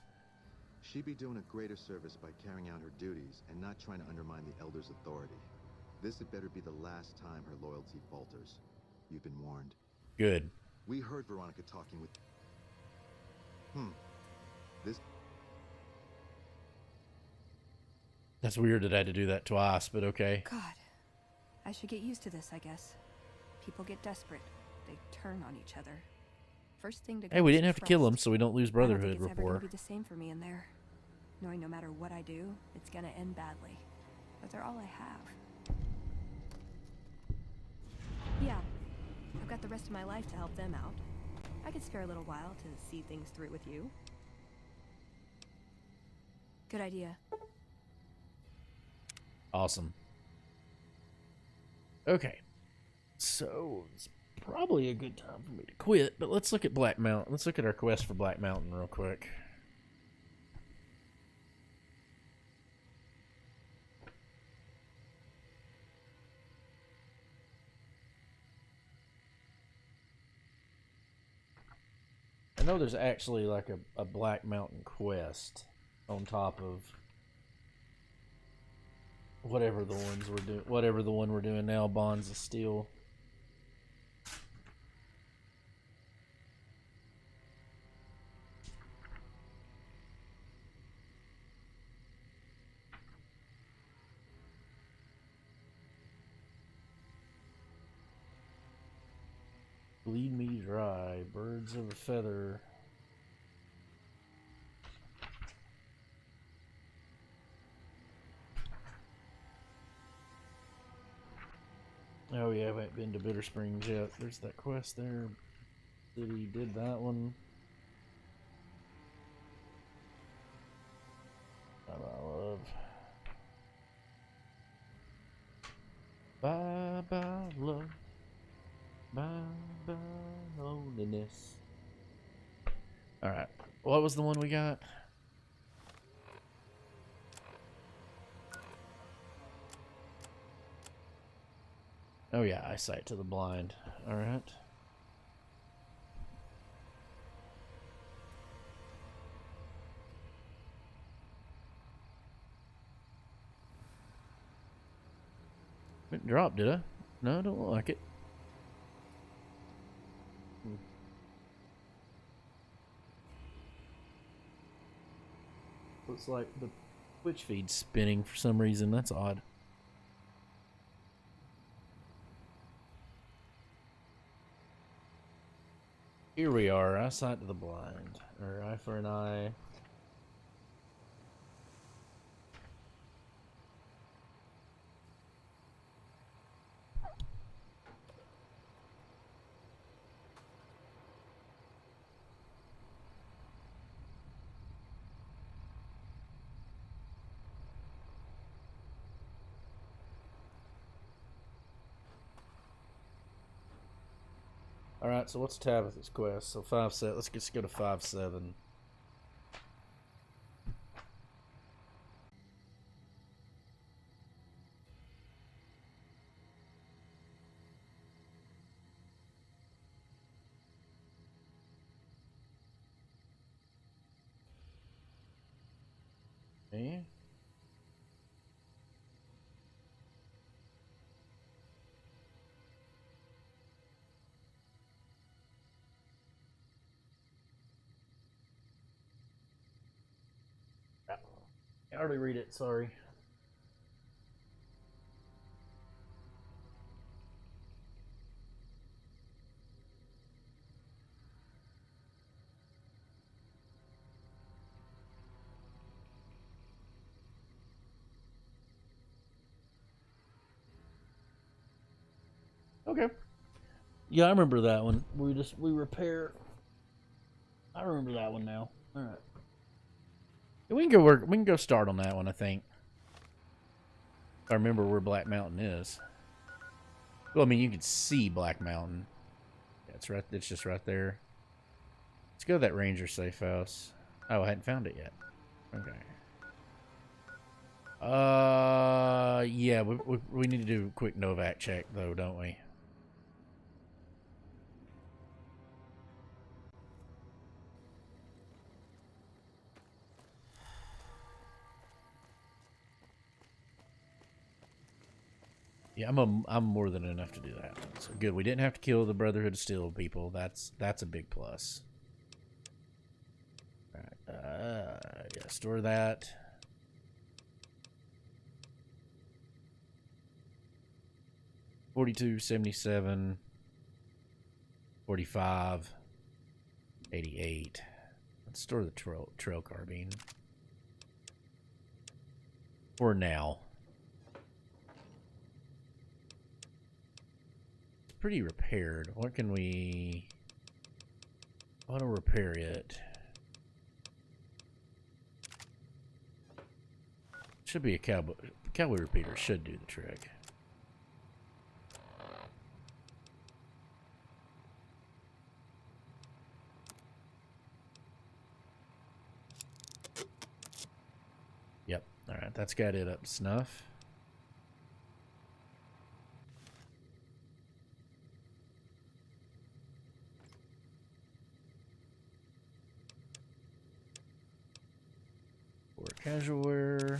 She'd be doing a greater service by carrying out her duties and not trying to undermine the Elder's authority. This had better be the last time her loyalty falters. You've been warned. Good. We heard Veronica talking with... This... That's weird that I had to do that twice, but okay. God. I should get used to this, I guess. People get desperate. They turn on each other. First thing to go. Hey, we is didn't have to kill him, so we don't lose brotherhood I don't think it's ever rapport. gonna be the same for me in there. Knowing no matter what I do, it's gonna end badly. But they're all I have. Yeah, I've got the rest of my life to help them out. I could spare a little while to see things through with you. Good idea. Awesome. Okay. So, it's probably a good time for me to quit, but let's look at Black Mountain. Let's look at our quest for Black Mountain real quick. I know there's actually like a Black Mountain quest on top of whatever the ones we're doing, whatever the one we're doing now, Bonds of Steel. Bleed me dry. Birds of a feather. Oh yeah, I haven't been to Bitter Springs yet. There's that quest there. City did that one. I love. Bye bye love. Bye bye loneliness. Alright. What was the one we got? Oh yeah, eyesight to the blind. Alright. Didn't drop, did I? No, I don't look like it. Looks like the Twitch feed's spinning for some reason. That's odd. Here we are, eyesight to the blind. Or eye for an eye. Alright, so what's Tabitha's quest? So 5-7. Let's just go to 5-7. Okay. I already read it, sorry. Okay. Yeah, I remember that one. We repair. I remember that one now. All right. We can go work. We can go start on that one. I think. I remember where Black Mountain is. Well, I mean, you can see Black Mountain. Yeah, it's right. It's just right there. Let's go to that Ranger safe house. Oh, I hadn't found it yet. Okay. Yeah, we need to do a quick Novak check though, don't we? Yeah, I'm more than enough to do that. So good. We didn't have to kill the Brotherhood of Steel people. That's a big plus. All right. Yeah, store that. $42, $77, $45, $88. Let's store the trail carbine. For now. Pretty repaired. What can we auto repair it? Should be a cowboy repeater should do the trick. Yep. All right, that's got it up to snuff. Casual wear.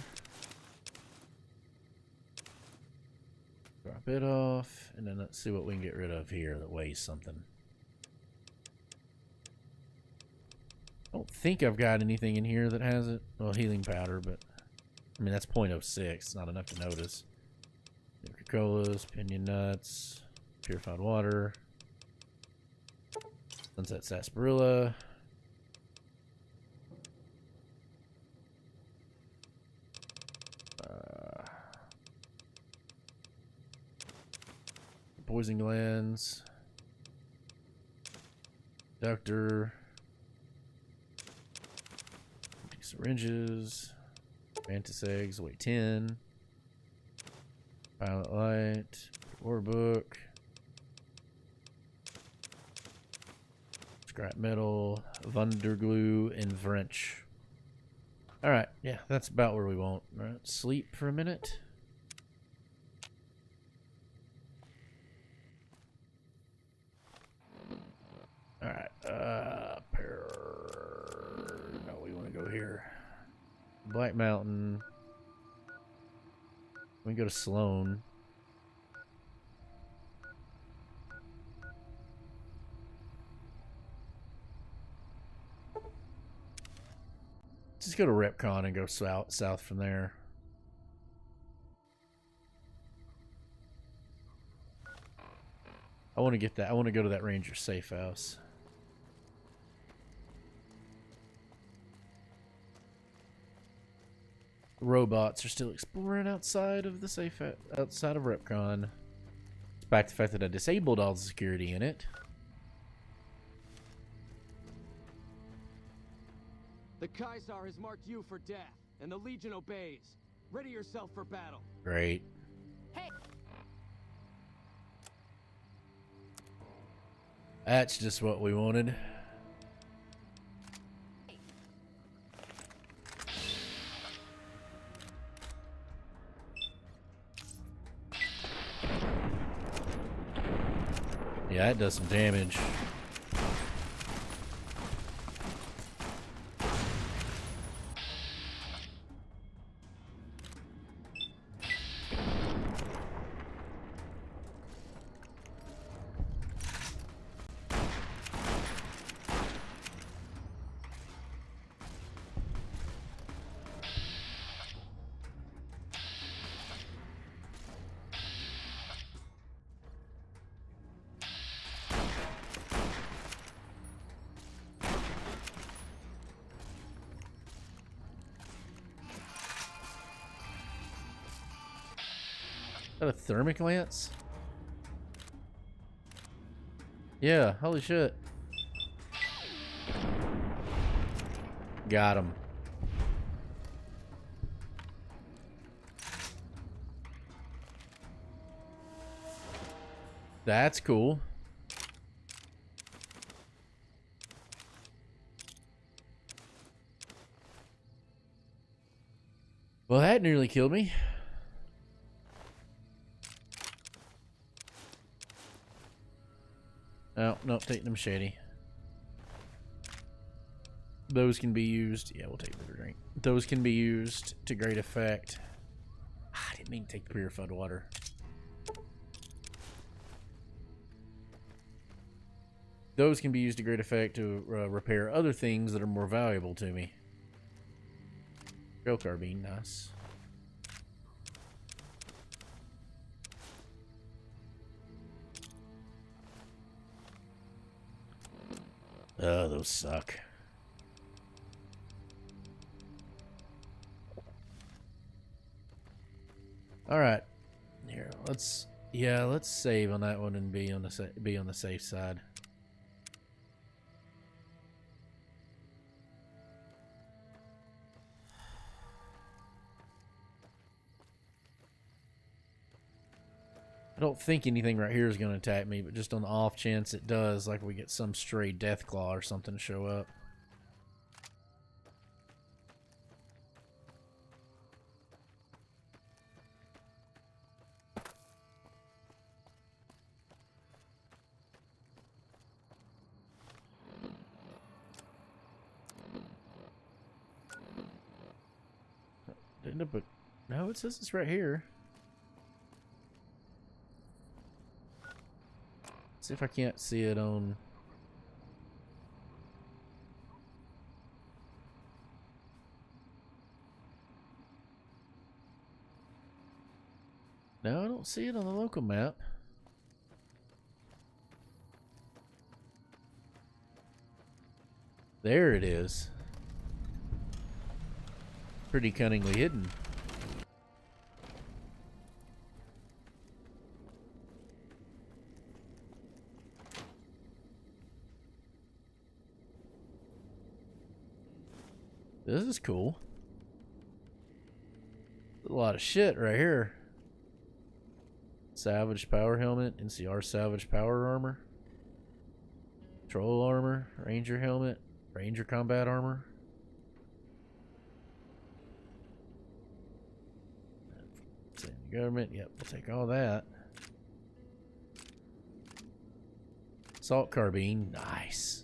Drop it off, and then let's see what we can get rid of here that weighs something. I don't think I've got anything in here that has it. Well, healing powder, but I mean that's 0.06. Not enough to notice. Nuka-Colas, pinion nuts, purified water. Sunset Sarsaparilla. Poison glands. Doctor. Syringes. Mantis eggs, weight 10. Violet light. War book. Scrap metal. Wunderglue and wrench. Alright, yeah, that's about where we want. Alright, sleep for a minute. Alright, no, we want to go here. Black Mountain. We can go to Sloan. Just go to Repcon and go south from there. I want to get that. I want to go to that Ranger safe house. Robots are still exploring outside of the safe, outside of Repcon. Despite the fact that I disabled all the security in it. The Caesar has marked you for death, and the Legion obeys. Ready yourself for battle. Great. Hey. That's just what we wanted. Yeah, that does some damage. Is that a thermic lance? Yeah, holy shit. Got him. That's cool. Well, that nearly killed me. Oh, no, take them shady. Those can be used. Yeah, we'll take the drink. Those can be used to great effect. I didn't mean to take the purified water. Those can be used to great effect to repair other things that are more valuable to me. Trail carbine, nice. Oh, those suck. All right, here let's save on that one and be on the safe side. I don't think anything right here is going to attack me, but just on the off chance it does, like we get some stray Deathclaw or something show up. Didn't it, but no, it says it's right here. See if I can't see it on. No, I don't see it on the local map. There it is. Pretty cunningly hidden. This is cool. A lot of shit right here. Salvage power helmet, NCR salvage power armor, troll armor, ranger helmet, ranger combat armor. Government, yep, we'll take all that. Assault carbine, nice.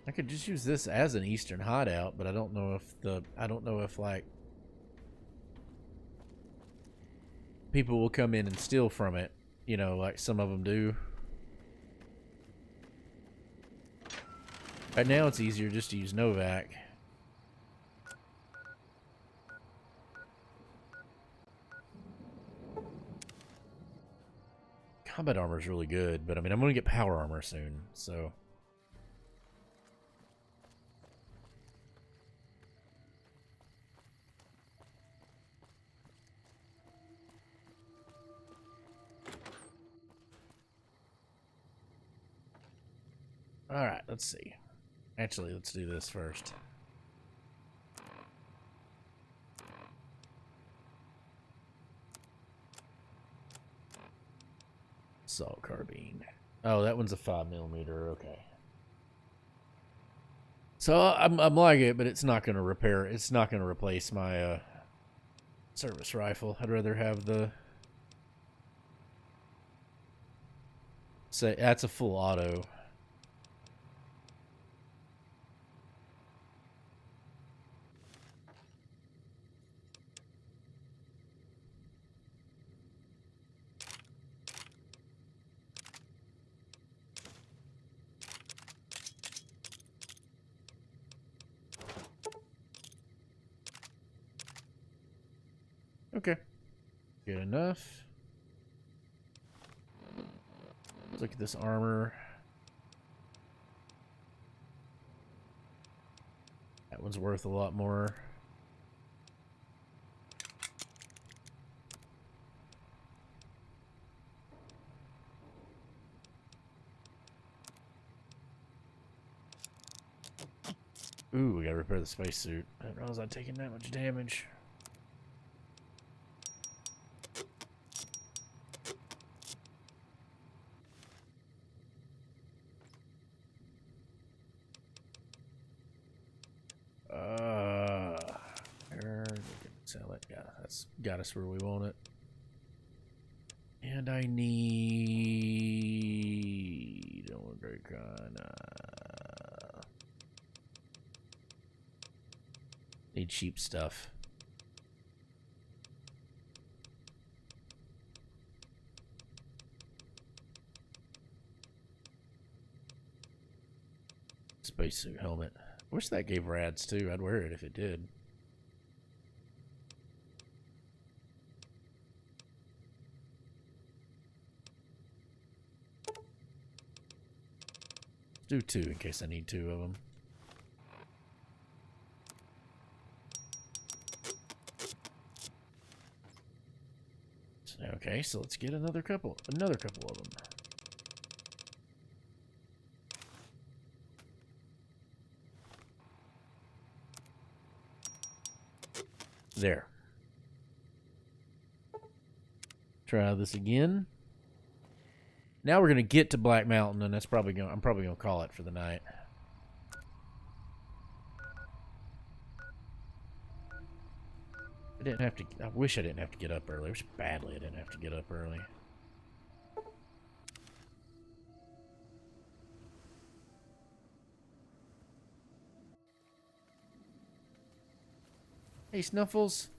I could just use this as an Eastern hideout, but I don't know if like people will come in and steal from it, you know, like some of them do. Right now it's easier just to use Novak. Combat armor is really good, but I mean, I'm going to get power armor soon, so. Alright, let's see. Actually, let's do this first. Assault carbine. Oh, that one's a 5mm, okay. So I'm liking it, but it's not gonna repair, it's not gonna replace my service rifle. I'd rather have the, say that's a full auto. Okay, good enough. Let's look at this armor. That one's worth a lot more. Ooh, we gotta repair the spacesuit. I didn't realize I'd taken that much damage. Sell it. Yeah, that's got us where we want it. And I need need cheap stuff. Spacesuit helmet. I wish that gave rads too. I'd wear it if it did. Do 2 in case I need 2 of them. Okay, so let's get another couple of them. There. Try this again. Now we're gonna get to Black Mountain, and that's probably I'm probably gonna call it for the night. I didn't have to. I wish I didn't have to get up early. I wish badly I didn't have to get up early. Hey, Snuffles.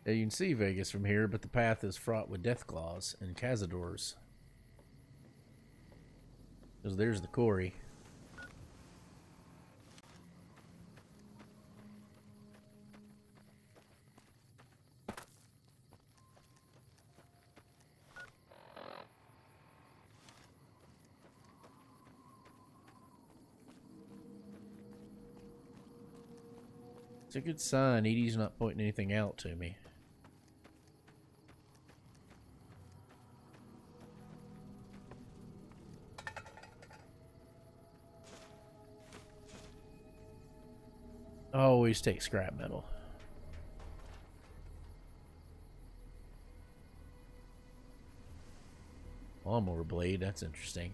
Yeah, you can see Vegas from here, but the path is fraught with Deathclaws and Cazadors. Because there's the quarry. It's a good sign Edie's not pointing anything out to me. Always take scrap metal. Lawnmower blade, that's interesting.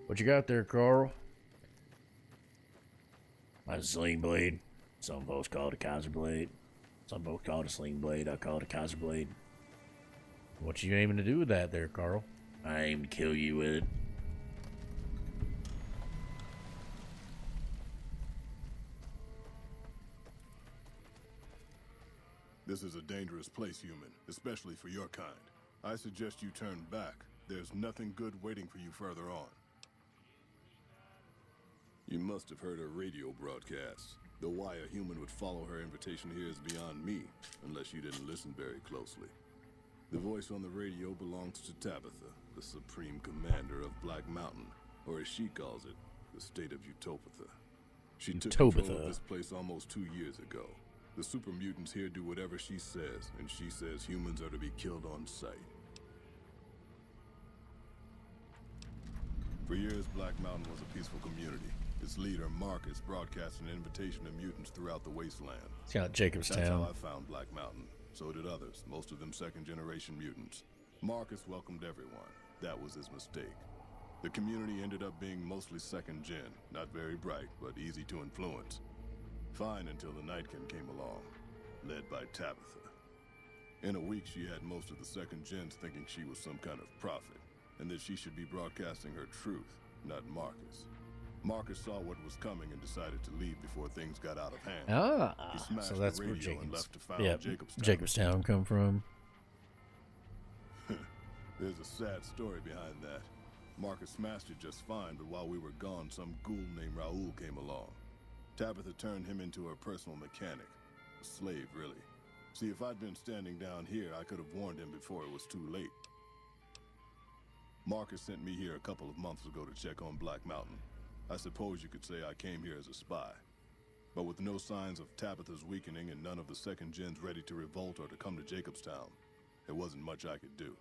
What you got there, Carl? That's a sling blade. Some folks call it a Kaiser blade. Some folks call it a sling blade. I call it a Kaiser blade. What you aiming to do with that there, Carl? I aim to kill you with it. This is a dangerous place, human, especially for your kind. I suggest you turn back. There's nothing good waiting for you further on. You must have heard her radio broadcasts. Though why a human would follow her invitation here is beyond me, unless you didn't listen very closely. The voice on the radio belongs to Tabitha, the supreme commander of Black Mountain, or as she calls it, the state of Utopatha. She took control of this place almost 2 years ago. The super mutants here do whatever she says, and she says humans are to be killed on sight. For years, Black Mountain was a peaceful community. Its leader, Marcus, broadcast an invitation to mutants throughout the wasteland. It's got Jacobstown. That's how I found Black Mountain. So did others, most of them second-generation mutants. Marcus welcomed everyone. That was his mistake. The community ended up being mostly second-gen, not very bright, but easy to influence. Fine until the Nightkin came along, led by Tabitha. In a week, she had most of the second-gens thinking she was some kind of prophet, and that she should be broadcasting her truth, not Marcus. Marcus saw what was coming and decided to leave before things got out of hand. So that's where Jacobstown come from. There's a sad story behind that. Marcus smashed it just fine, but while we were gone, some ghoul named Raoul came along. Tabitha turned him into her personal mechanic. A slave, really. See, if I'd been standing down here, I could have warned him before it was too late. Marcus sent me here a couple of months ago to check on Black Mountain. I suppose you could say I came here as a spy. But with no signs of Tabitha's weakening and none of the second gens ready to revolt or to come to Jacobstown, there wasn't much I could do.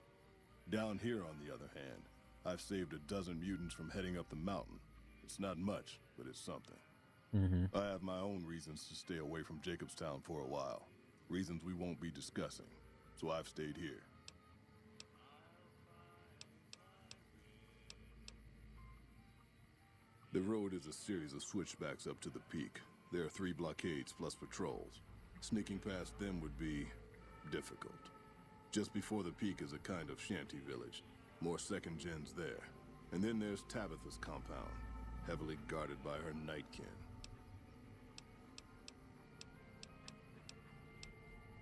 Down here, on the other hand, I've saved a dozen mutants from heading up the mountain. It's not much, but it's something. I have my own reasons to stay away from Jacobstown for a while. Reasons we won't be discussing. So I've stayed here. The road is a series of switchbacks up to the peak. There are 3 blockades plus patrols. Sneaking past them would be difficult. Just before the peak is a kind of shanty village. More second gens there. And then there's Tabitha's compound, heavily guarded by her Nightkin.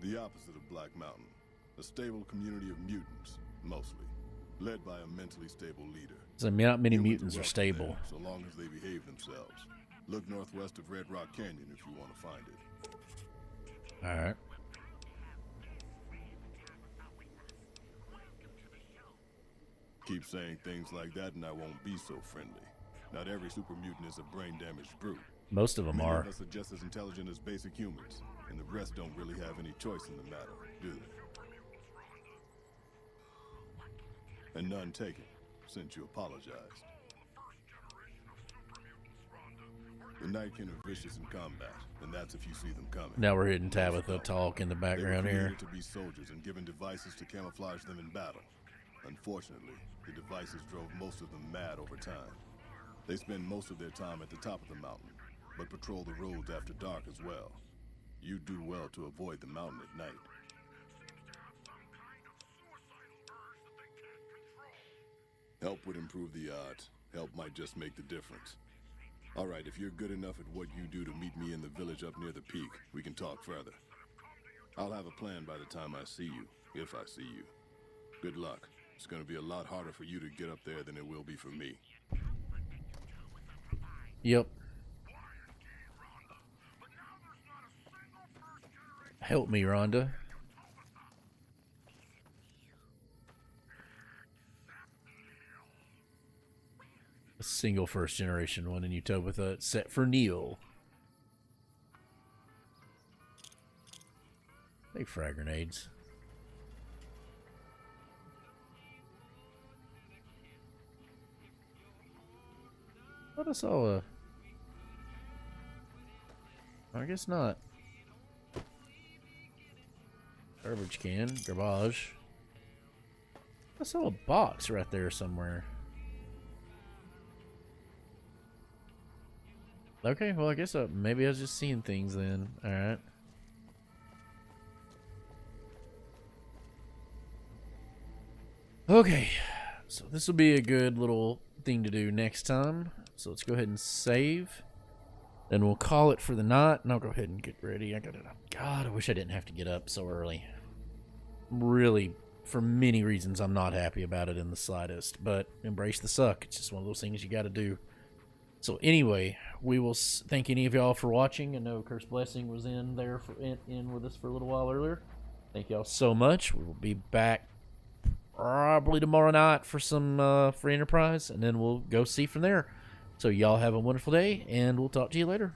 The opposite of Black Mountain. A stable community of mutants, mostly. Led by a mentally stable leader. So not many mutants are stable. There, so long as they behave themselves. Look northwest of Red Rock Canyon if you want to find it. Alright. Keep saying things like that and I won't be so friendly. Not every super mutant is a brain-damaged brute. Most of them are. Many of us are just as intelligent as basic humans, and the rest don't really have any choice in the matter, do they? And none taken, since you apologized. The Nightkin are vicious in combat, and that's if you see them coming. Now we're hitting Tabitha talk in the background they were here. created to be soldiers and given devices to camouflage them in battle. Unfortunately, the devices drove most of them mad over time. They spend most of their time at the top of the mountain, but patrol the roads after dark as well. You do well to avoid the mountain at night. Help would improve the odds. Help might just make the difference. All right, if you're good enough at what you do to meet me in the village up near the peak, we can talk further. I'll have a plan by the time I see you, if I see you. Good luck. It's gonna be a lot harder for you to get up there than it will be for me. Yep. Help me, Rhonda. A single first generation one in Utopia set for Neil. Hey, frag grenades. Thought I saw a... I guess not. Garbage can, garbage. I saw a box right there somewhere. Okay, well I guess maybe I was just seeing things then. Alright. Okay, so this will be a good little thing to do next time. So let's go ahead and save. Then we'll call it for the night, and I'll go ahead and get ready. God, I wish I didn't have to get up so early. Really, for many reasons, I'm not happy about it in the slightest. But embrace the suck. It's just one of those things you got to do. So anyway, we will thank any of y'all for watching. I know Curse Blessing was in there in with us for a little while earlier. Thank y'all so much. We will be back probably tomorrow night for some for Enterprise, and then we'll go see from there. So y'all have a wonderful day, and we'll talk to you later.